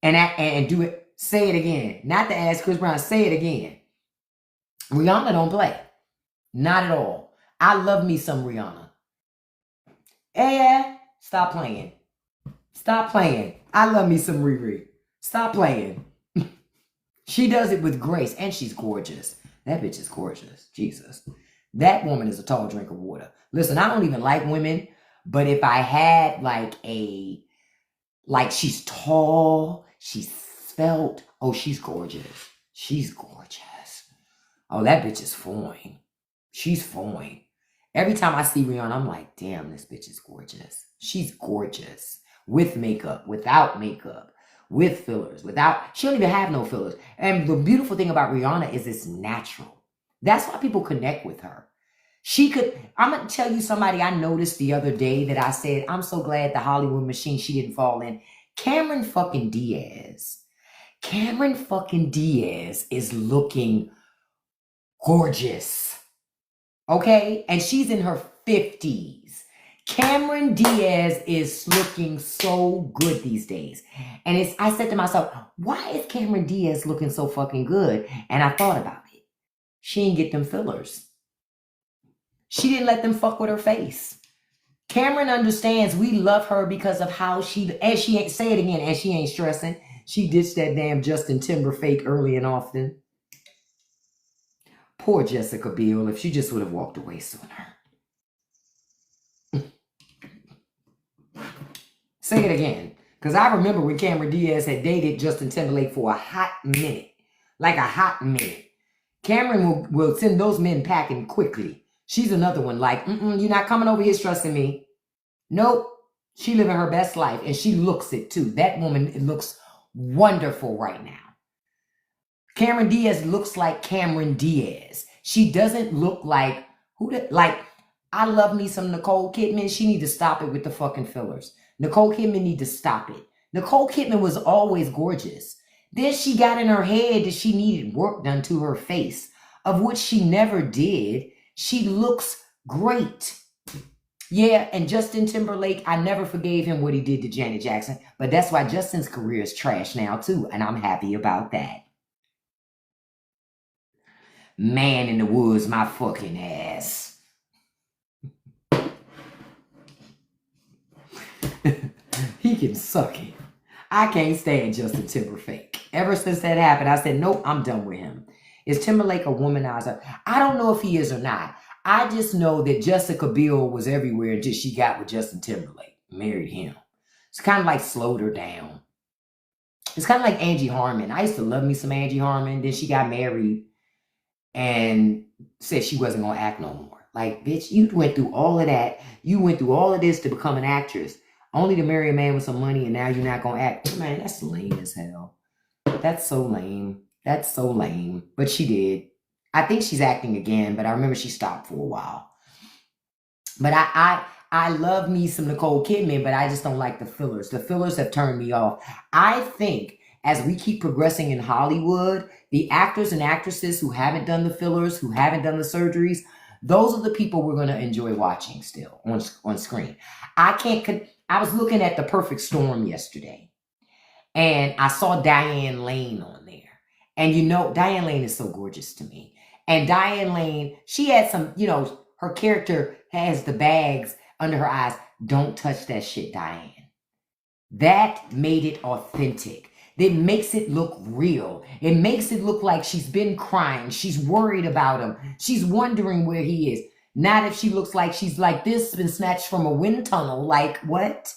and do it. Say it again. Not to ask Chris Brown. Say it again. Rihanna don't play. Not at all. I love me some Rihanna. Yeah, stop playing. Stop playing. I love me some Riri. Stop playing. She does it with grace, and she's gorgeous. That bitch is gorgeous. Jesus. That woman is a tall drink of water. Listen, I don't even like women, but if I had she's tall, she's svelte. Oh, she's gorgeous. She's gorgeous. Oh, that bitch is fine. She's fine. Every time I see Rihanna, I'm like, damn, this bitch is gorgeous. She's gorgeous. With makeup, without makeup, with fillers, without, she don't even have no fillers. And the beautiful thing about Rihanna is it's natural. That's why people connect with her. I'm going to tell you somebody I noticed the other day that I said, I'm so glad the Hollywood machine, she didn't fall in. Cameron fucking Diaz. Cameron fucking Diaz is looking gorgeous. Okay? And she's in her 50s. Cameron Diaz is looking so good these days. And I said to myself, why is Cameron Diaz looking so fucking good? And I thought about it. She didn't get them fillers. She didn't let them fuck with her face. Cameron understands we love her because of how and she ain't, say it again, and she ain't stressing. She ditched that damn Justin Timber fake early and often. Poor Jessica Biel, if she just would have walked away sooner. Say it again. Because I remember when Cameron Diaz had dated Justin Timberlake for a hot minute. Like a hot minute. Cameron will send those men packing quickly. She's another one like, you're not coming over here trusting me. Nope. She living her best life. And she looks it too. That woman looks wonderful right now. Cameron Diaz looks like Cameron Diaz. She doesn't look like, I love me some Nicole Kidman. She need to stop it with the fucking fillers. Nicole Kidman need to stop it. Nicole Kidman was always gorgeous. Then she got in her head that she needed work done to her face, of which she never did. She looks great. Yeah, and Justin Timberlake, I never forgave him what he did to Janet Jackson, but that's why Justin's career is trash now too, and I'm happy about that. Man in the Woods, my fucking ass. He can suck it. I can't stand Justin Timberlake. Ever since that happened, I said, nope, I'm done with him. Is Timberlake a womanizer? I don't know if he is or not. I just know that Jessica Biel was everywhere until she got with Justin Timberlake, married him. It's kind of like slowed her down. It's kind of like Angie Harmon. I used to love me some Angie Harmon. Then she got married and said she wasn't going to act no more. Like, bitch, you went through all of that. You went through all of this to become an actress. Only to marry a man with some money and now you're not going to act. Man, that's lame as hell. That's so lame. That's so lame. But she did. I think she's acting again, but I remember she stopped for a while. But I love me some Nicole Kidman, but I just don't like the fillers. The fillers have turned me off. I think as we keep progressing in Hollywood, the actors and actresses who haven't done the fillers, who haven't done the surgeries, those are the people we're going to enjoy watching still on screen. I was looking at The Perfect Storm yesterday, and I saw Diane Lane on there. And you know, Diane Lane is so gorgeous to me. And Diane Lane, she had some, her character has the bags under her eyes. Don't touch that shit, Diane. That made it authentic. It makes it look real. It makes it look like she's been crying. She's worried about him. She's wondering where he is. Not if she looks like she's like this, been snatched from a wind tunnel. Like, what?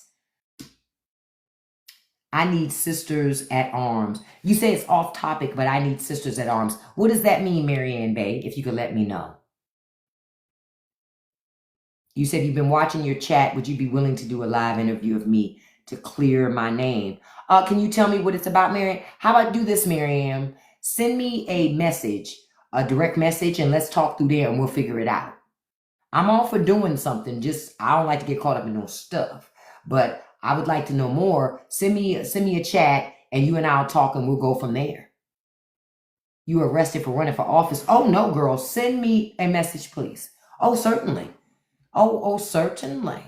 I need sisters at arms. You say it's off topic, but I need sisters at arms. What does that mean, Marianne Bay? If you could let me know. You said you've been watching your chat. Would you be willing to do a live interview of me to clear my name? Can you tell me what it's about, Marianne? How about do this, Marianne? Send me a message, a direct message, and let's talk through there and we'll figure it out. I'm all for doing something. Just, I don't like to get caught up in no stuff. But I would like to know more. Send me a chat and you and I'll talk and we'll go from there. You arrested for running for office? Oh, no, girl. Send me a message, please. Oh, certainly. Oh, certainly.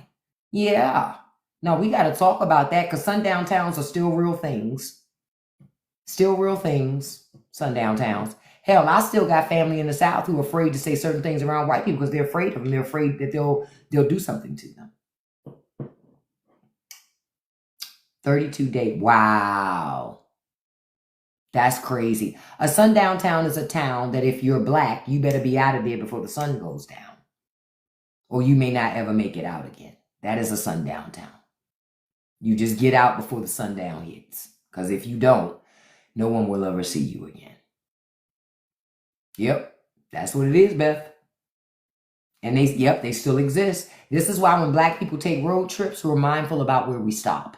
Yeah. No, we got to talk about that because sundown towns are still real things. Still real things, sundown towns. Hell, I still got family in the South who are afraid to say certain things around white people because they're afraid of them. They're afraid that they'll do something to them. 32 day. Wow. That's crazy. A sundown town is a town that if you're black, you better be out of there before the sun goes down. Or you may not ever make it out again. That is a sundown town. You just get out before the sundown hits. Because if you don't, no one will ever see you again. Yep. That's what it is, Beth. And they still exist. This is why when black people take road trips, we're mindful about where we stop.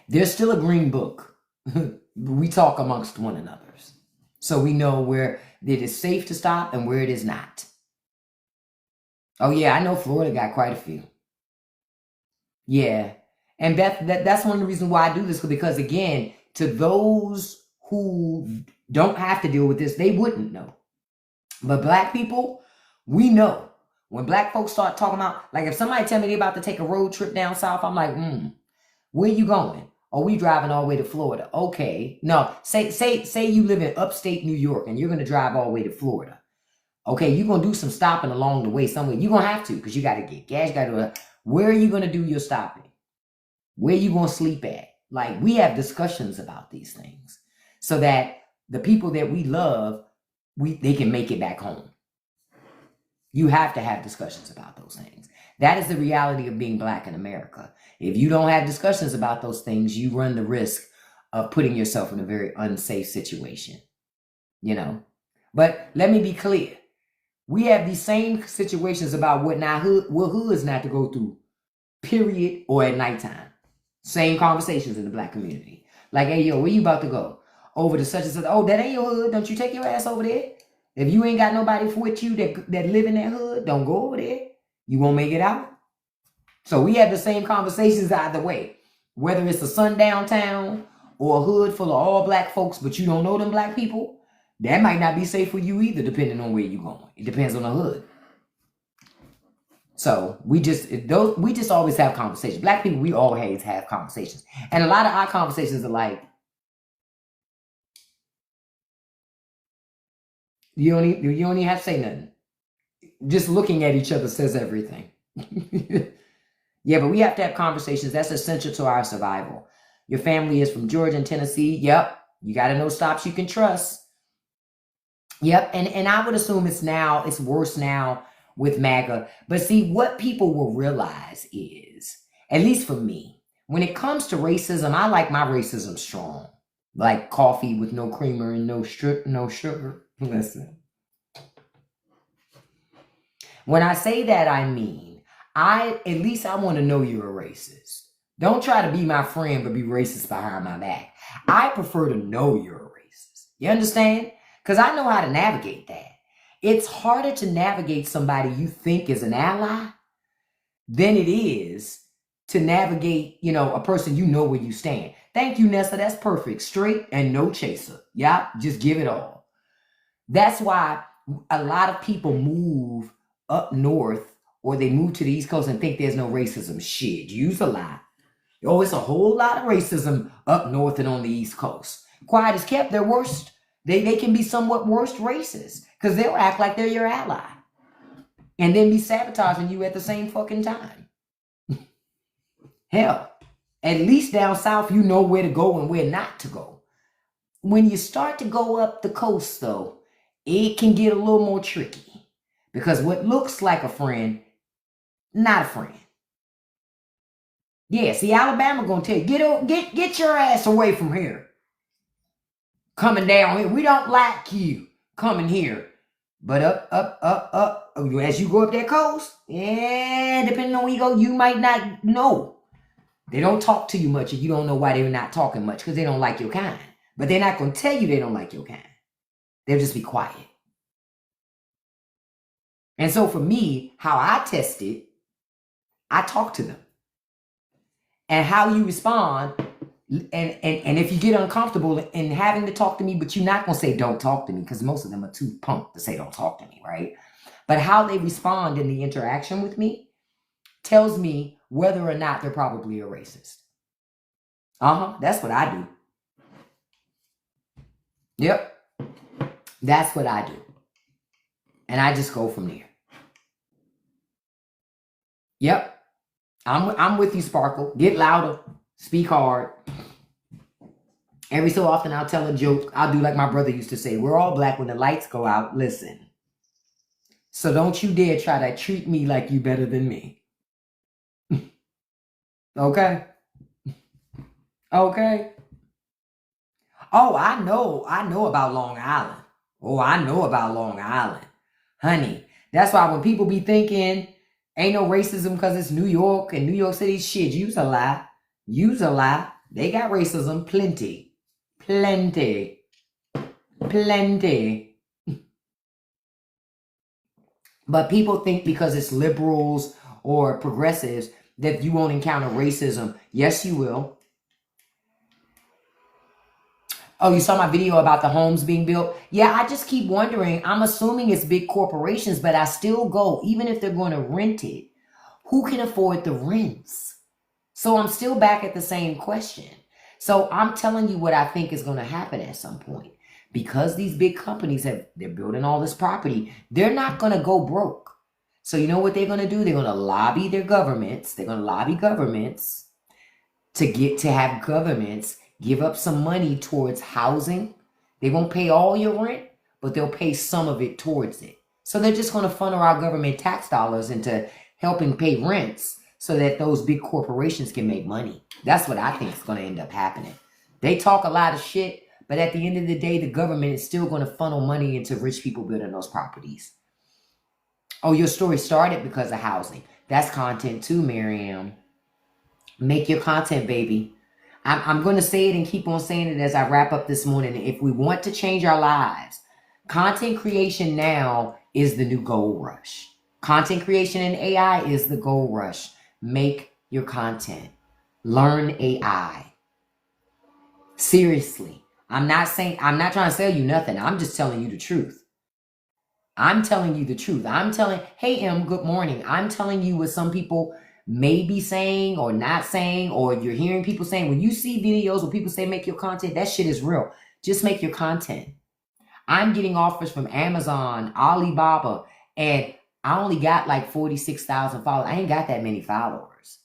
There's still a green book. We talk amongst one another. So we know where it is safe to stop and where it is not. Oh, yeah, I know Florida got quite a few. Yeah. And that's one of the reasons why I do this. Because, again, to those who don't have to deal with this, they wouldn't know. But black people, we know. When black folks start talking about, like if somebody tell me they're about to take a road trip down south, I'm like, where you going? Oh, we driving all the way to Florida. Okay. No, say you live in upstate New York and you're going to drive all the way to Florida. Okay, you're going to do some stopping along the way somewhere. You're going to have to because you got to get gas. You got to. Where are you going to do your stopping? Where are you going to sleep at? Like, we have discussions about these things so that the people that we love, they can make it back home. You have to have discussions about those things. That is the reality of being Black in America. If you don't have discussions about those things, you run the risk of putting yourself in a very unsafe situation, you know. But let me be clear. We have these same situations about what hoods not to go through, period, or at nighttime. Same conversations in the Black community. Like, hey, yo, where you about to go? Over to such and such. Oh, that ain't your hood. Don't you take your ass over there. If you ain't got nobody with you that live in that hood, don't go over there. You won't make it out. So we have the same conversations either way. Whether it's a sundown town or a hood full of all Black folks, but you don't know them Black people, that might not be safe for you either, depending on where you're going. It depends on the hood. So we just always have conversations. Black people, we always have conversations. And a lot of our conversations are like, you don't even have to say nothing. Just looking at each other says everything. Yeah, but we have to have conversations. That's essential to our survival. Your family is from Georgia and Tennessee. Yep. You got to know stops you can trust. Yep. And I would assume it's worse now with MAGA. But see, what people will realize is, at least for me, when it comes to racism, I like my racism strong. Like coffee with no creamer and no sugar. Listen. When I say that, I mean, at least I want to know you're a racist. Don't try to be my friend but be racist behind my back. I prefer to know you're a racist. You understand? Because I know how to navigate that. It's harder to navigate somebody you think is an ally than it is to navigate, a person you know where you stand. Thank you, Nessa. That's perfect. Straight and no chaser. Yeah, just give it all. That's why a lot of people move up north or they move to the East Coast and think there's no racism. Shit, use a lie. Oh, it's a whole lot of racism up north and on the East Coast. Quiet as kept, they're worst. They can be somewhat worst racist because they'll act like they're your ally and then be sabotaging you at the same fucking time. Hell, at least down south, you know where to go and where not to go. When you start to go up the coast, though, it can get a little more tricky because what looks like a friend, not a friend. Yeah, see, Alabama gonna tell you, get your ass away from here. Coming down here, we don't like you coming here. But up, as you go up that coast, yeah, depending on where you go, you might not know. They don't talk to you much, and you don't know why they're not talking much because they don't like your kind. But they're not gonna tell you they don't like your kind. They'll just be quiet. And so for me, how I test it, I talk to them. And how you respond, and if you get uncomfortable in having to talk to me, but you're not going to say don't talk to me, because most of them are too pumped to say don't talk to me, right? But how they respond in the interaction with me tells me whether or not they're probably a racist. That's what I do. Yep. That's what I do. And I just go from there. Yep. I'm with you, Sparkle. Get louder. Speak hard. Every so often I'll tell a joke. I'll do like my brother used to say, we're all black when the lights go out. Listen. So don't you dare try to treat me like you better than me. Okay? Okay? Oh, I know about Long Island. Oh, I know about Long Island. Honey, that's why when people be thinking ain't no racism because it's New York and New York City, shit, use a lie. Use a lie. They got racism plenty. Plenty. Plenty. But people think because it's liberals or progressives that you won't encounter racism. Yes, you will. Oh, you saw my video about the homes being built? Yeah, I just keep wondering. I'm assuming it's big corporations, but I still go, even if they're going to rent it, who can afford the rents? So I'm still back at the same question. So I'm telling you what I think is going to happen at some point. Because these big companies they're building all this property, they're not going to go broke. So you know what they're going to do? They're going to lobby their governments. They're going to lobby governments to have governments give up some money towards housing. They won't pay all your rent, but they'll pay some of it towards it. So they're just going to funnel our government tax dollars into helping pay rents so that those big corporations can make money. That's what I think is going to end up happening. They talk a lot of shit, but at the end of the day, the government is still going to funnel money into rich people building those properties. Oh, your story started because of housing. That's content too, Miriam. Make your content, baby. I'm going to say it and keep on saying it as I wrap up this morning. If we want to change our lives, content creation now is the new gold rush. Content creation in AI is the gold rush. Make your content. Learn AI. Seriously. I'm not trying to sell you nothing. I'm just telling you the truth. I'm telling you the truth. Hey, M, good morning. I'm telling you what some people may be saying or not saying, or you're hearing people saying. When you see videos where people say make your content, that shit is real. Just make your content. I'm getting offers from Amazon, Alibaba, and I only got like 46,000 followers. I ain't got that many followers.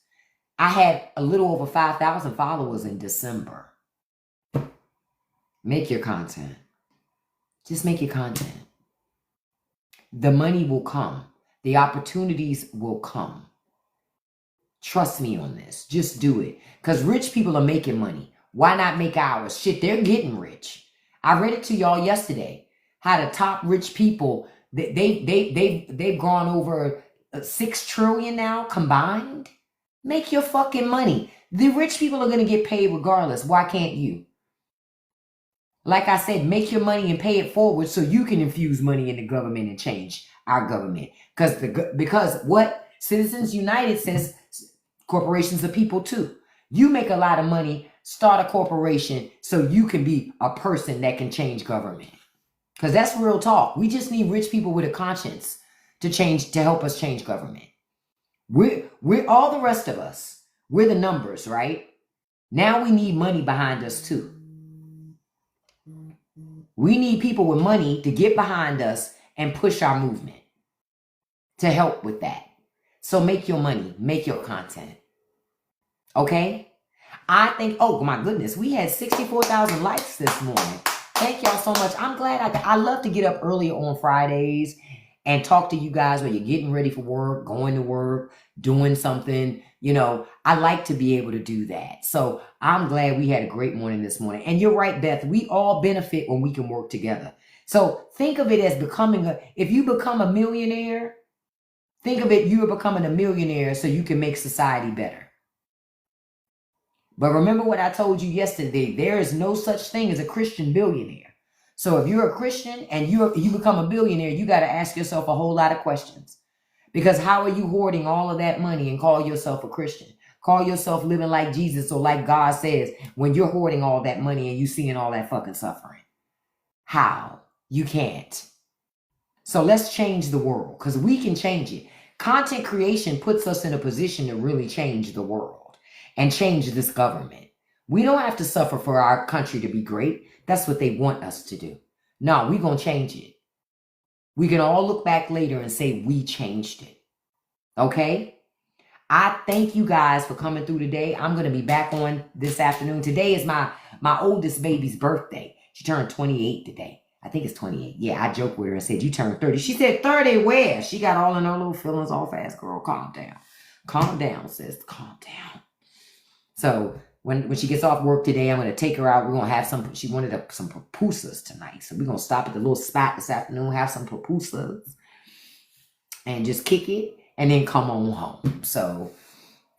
I had a little over 5,000 followers in December. Make your content. Just make your content. The money will come. The opportunities will come. Trust me on this. Just do it. Because rich people are making money. Why not make ours? Shit, they're getting rich. I read it to y'all yesterday. How the top rich people, they've gone over 6 trillion now combined. Make your fucking money. The rich people are going to get paid regardless. Why can't you? Like I said, make your money and pay it forward so you can infuse money in the government and change our government. Because what Citizens United says, corporations are people too. You make a lot of money, start a corporation so you can be a person that can change government. Because that's real talk. We just need rich people with a conscience to help us change government. We're all the rest of us. We're the numbers, right? Now we need money behind us too. We need people with money to get behind us and push our movement to help with that. So make your money, make your content. Okay? I think, oh my goodness, we had 64,000 likes this morning. Thank y'all so much. I'm glad I love to get up earlier on Fridays and talk to you guys when you're getting ready for work, going to work, doing something. You know, I like to be able to do that. So I'm glad we had a great morning this morning. And you're right, Beth. We all benefit when we can work together. So think of it as if you become a millionaire, think of it, you're becoming a millionaire so you can make society better. But remember what I told you yesterday, there is no such thing as a Christian billionaire. So if you're a Christian and you become a billionaire, you got to ask yourself a whole lot of questions. Because how are you hoarding all of that money and call yourself a Christian? Call yourself living like Jesus or like God says when you're hoarding all that money and you seeing all that fucking suffering. How? You can't. So let's change the world because we can change it. Content creation puts us in a position to really change the world and change this government. We don't have to suffer for our country to be great. That's what they want us to do. No, we're going to change it. We can all look back later and say we changed it. Okay? I thank you guys for coming through today. I'm going to be back on this afternoon. Today is my oldest baby's birthday. She turned 28 today. I think it's 28. Yeah, I joked with her and said, you turned 30. She said, 30 where? She got all in her little feelings all fast. Girl, calm down. Calm down, sis. Calm down. So when she gets off work today, I'm going to take her out. We're going to have she wanted some pupusas tonight. So we're going to stop at the little spot this afternoon, have some pupusas, and just kick it, and then come on home. So,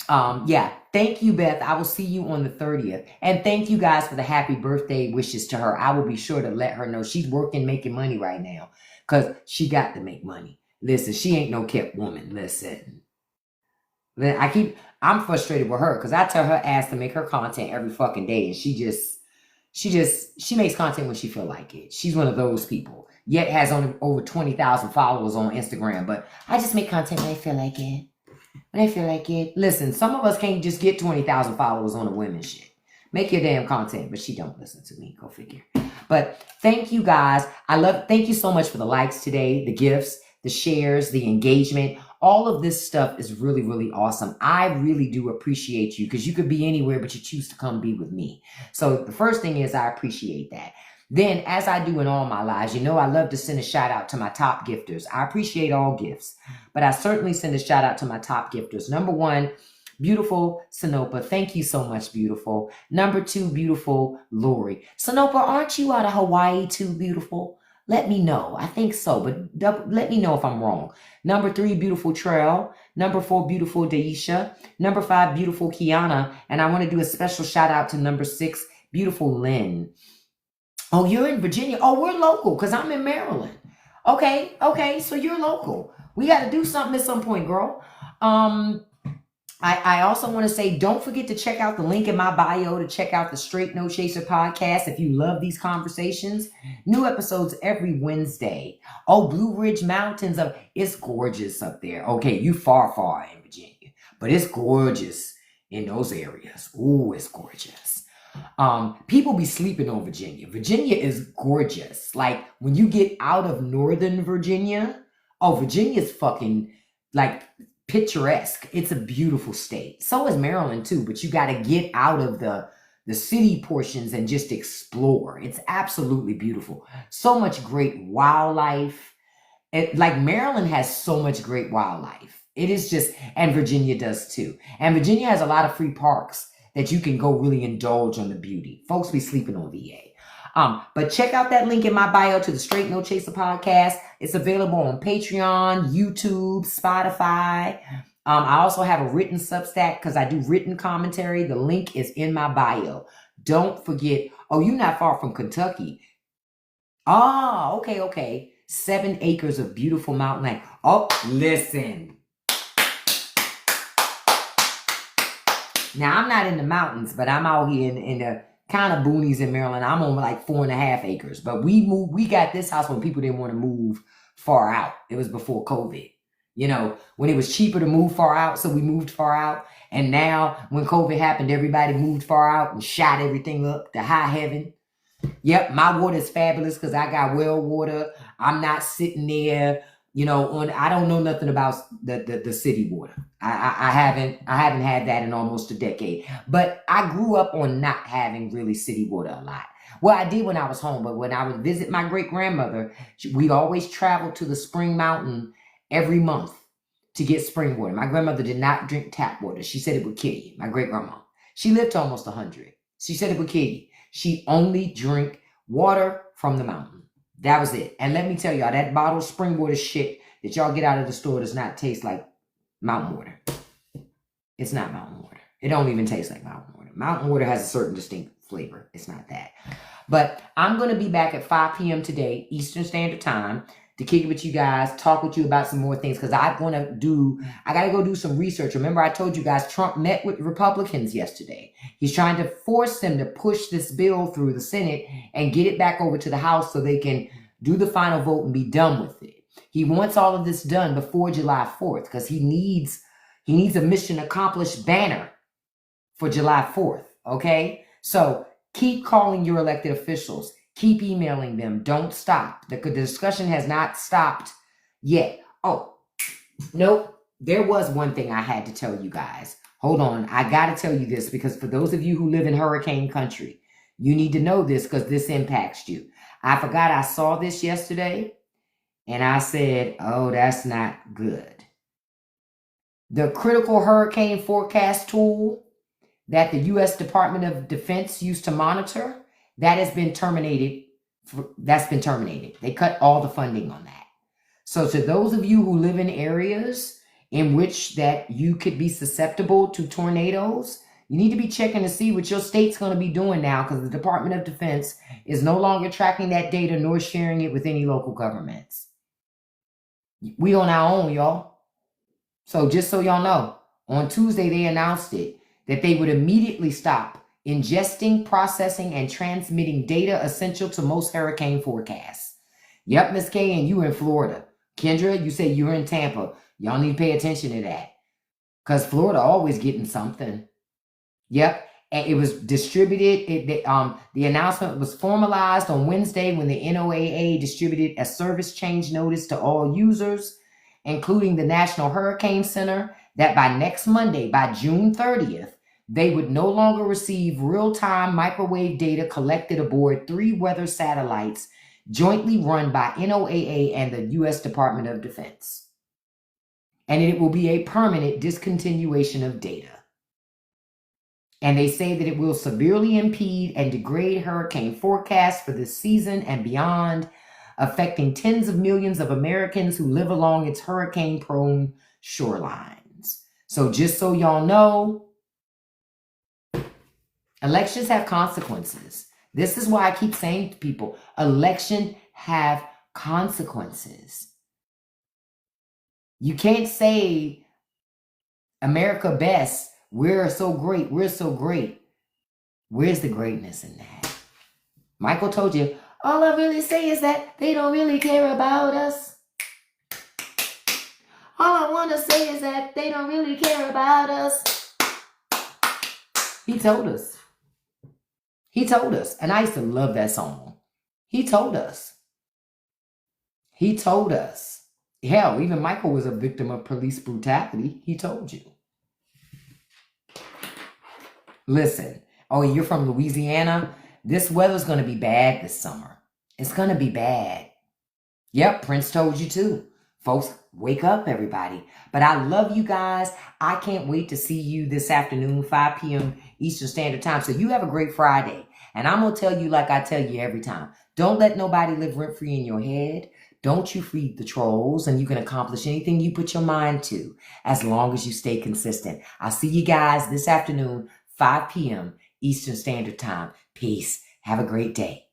yeah. Thank you, Beth. I will see you on the 30th. And thank you guys for the happy birthday wishes to her. I will be sure to let her know she's working, making money right now because she got to make money. Listen, she ain't no kept woman. Listen. I'm frustrated with her because I tell her ass to make her content every fucking day. And she makes content when she feel like it. She's one of those people. Yet has only over 20,000 followers on Instagram. But I just make content when I feel like it. When I feel like it. Listen, some of us can't just get 20,000 followers on a women shit. Make your damn content. But she don't listen to me. Go figure. But thank you guys. Thank you so much for the likes today, the gifts, the shares, the engagement. All of this stuff is really, really awesome. I really do appreciate you because you could be anywhere, but you choose to come be with me. So the first thing is I appreciate that. Then, as I do in all my lives, you know, I love to send a shout out to my top gifters. I appreciate all gifts, but I certainly send a shout out to my top gifters. Number one, beautiful Sinopa. Thank you so much, beautiful. Number two, beautiful Lori. Sinopa, aren't you out of Hawaii too, beautiful? Let me know. I think so, but let me know if I'm wrong. Number three, beautiful Trail. Number four, beautiful Daisha. Number five, beautiful Kiana. And I want to do a special shout out to number six, beautiful Lynn. Oh, you're in Virginia. Oh, we're local because I'm in Maryland. Okay. So you're local. We got to do something at some point, girl. I also want to say, don't forget to check out the link in my bio to check out the Straight No Chaser podcast. If you love these conversations, new episodes every Wednesday. Oh, Blue Ridge Mountains. It's gorgeous up there. Okay, you far in Virginia, but it's gorgeous in those areas. Ooh, it's gorgeous. People be sleeping on Virginia. Virginia is gorgeous. Like when you get out of Northern Virginia, Virginia's fucking like picturesque. It's a beautiful state. So is Maryland too, but you got to get out of the city portions and just explore. It's absolutely beautiful. So much great wildlife. Like Maryland has so much great wildlife. It is just, and Virginia does too. And Virginia has a lot of free parks that you can go really indulge on the beauty. Folks be sleeping on VA. But check out that link in my bio to the Straight No Chaser podcast. It's available on Patreon, YouTube, Spotify. I also have a written Substack because I do written commentary. The link is in my bio. Don't forget. Oh, you're not far from Kentucky. Okay. 7 acres of beautiful mountain land. Oh, listen. Now, I'm not in the mountains, but I'm out here in the kind of boonies in Maryland. I'm on like 4.5 acres. But we got this house when people didn't want to move far out. It was before COVID. You know, when it was cheaper to move far out, so we moved far out. And now, when COVID happened, everybody moved far out and shot everything up to high heaven. Yep, my water is fabulous because I got well water. I'm not sitting there, you know, I don't know nothing about the city water. I haven't had that in almost a decade. But I grew up on not having really city water a lot. Well, I did when I was home, but when I would visit my great-grandmother, we'd always travel to the Spring Mountain every month to get spring water. My grandmother did not drink tap water. She said it would kill you. My great-grandma. She lived to almost 100. She said it would kill you. She only drank water from the mountain. That was it. And let me tell y'all, that bottled spring water shit that y'all get out of the store does not taste like mountain water. It's not mountain water. It don't even taste like mountain water. Mountain water has a certain distinct flavor. It's not that. But I'm going to be back at 5 p.m. today, Eastern Standard Time, to kick it with you guys, talk with you about some more things, because I got to go do some research. Remember, I told you guys Trump met with Republicans yesterday. He's trying to force them to push this bill through the Senate and get it back over to the House so they can do the final vote and be done with it. He wants all of this done before July 4th because he needs a mission accomplished banner for July 4th, okay? So keep calling your elected officials. Keep emailing them. Don't stop. The discussion has not stopped yet. Oh, nope. There was one thing I had to tell you guys. Hold on. I got to tell you this because for those of you who live in hurricane country, you need to know this because this impacts you. I forgot I saw this yesterday and I said, oh, that's not good. The critical hurricane forecast tool that the U.S. Department of Defense used to monitor, that has been terminated. That's been terminated. They cut all the funding on that. So to those of you who live in areas in which that you could be susceptible to tornadoes, you need to be checking to see what your state's going to be doing now because the Department of Defense is no longer tracking that data nor sharing it with any local governments. We on our own, y'all. So just so y'all know, on Tuesday they announced it, that they would immediately stop ingesting, processing, and transmitting data essential to most hurricane forecasts. Yep, Miss K, and you in Florida. Kendra, you say you're in Tampa. Y'all need to pay attention to that. Because Florida always getting something. Yep, and it was distributed. The announcement was formalized on Wednesday when the NOAA distributed a service change notice to all users. including the National Hurricane Center, that by next Monday, by June 30th, they would no longer receive real-time microwave data collected aboard 3 weather satellites jointly run by NOAA and the U.S. Department of Defense. And it will be a permanent discontinuation of data. And they say that it will severely impede and degrade hurricane forecasts for this season and beyond, affecting tens of millions of Americans who live along its hurricane-prone shorelines. So just so y'all know, elections have consequences. This is why I keep saying to people, elections have consequences. You can't say America best, we're so great, we're so great. Where's the greatness in that? Michael told you, all I really say is that they don't really care about us. All I want to say is that they don't really care about us. He told us. He told us. And I used to love that song. He told us. He told us. Hell, even Michael was a victim of police brutality. He told you. Listen. Oh, you're from Louisiana? This weather's going to be bad this summer. It's going to be bad. Yep, Prince told you too. Folks, wake up, everybody. But I love you guys. I can't wait to see you this afternoon, 5 p.m. Eastern Standard Time. So you have a great Friday. And I'm going to tell you like I tell you every time. Don't let nobody live rent-free in your head. Don't you feed the trolls, and you can accomplish anything you put your mind to as long as you stay consistent. I'll see you guys this afternoon, 5 p.m. Eastern Standard Time. Peace. Have a great day.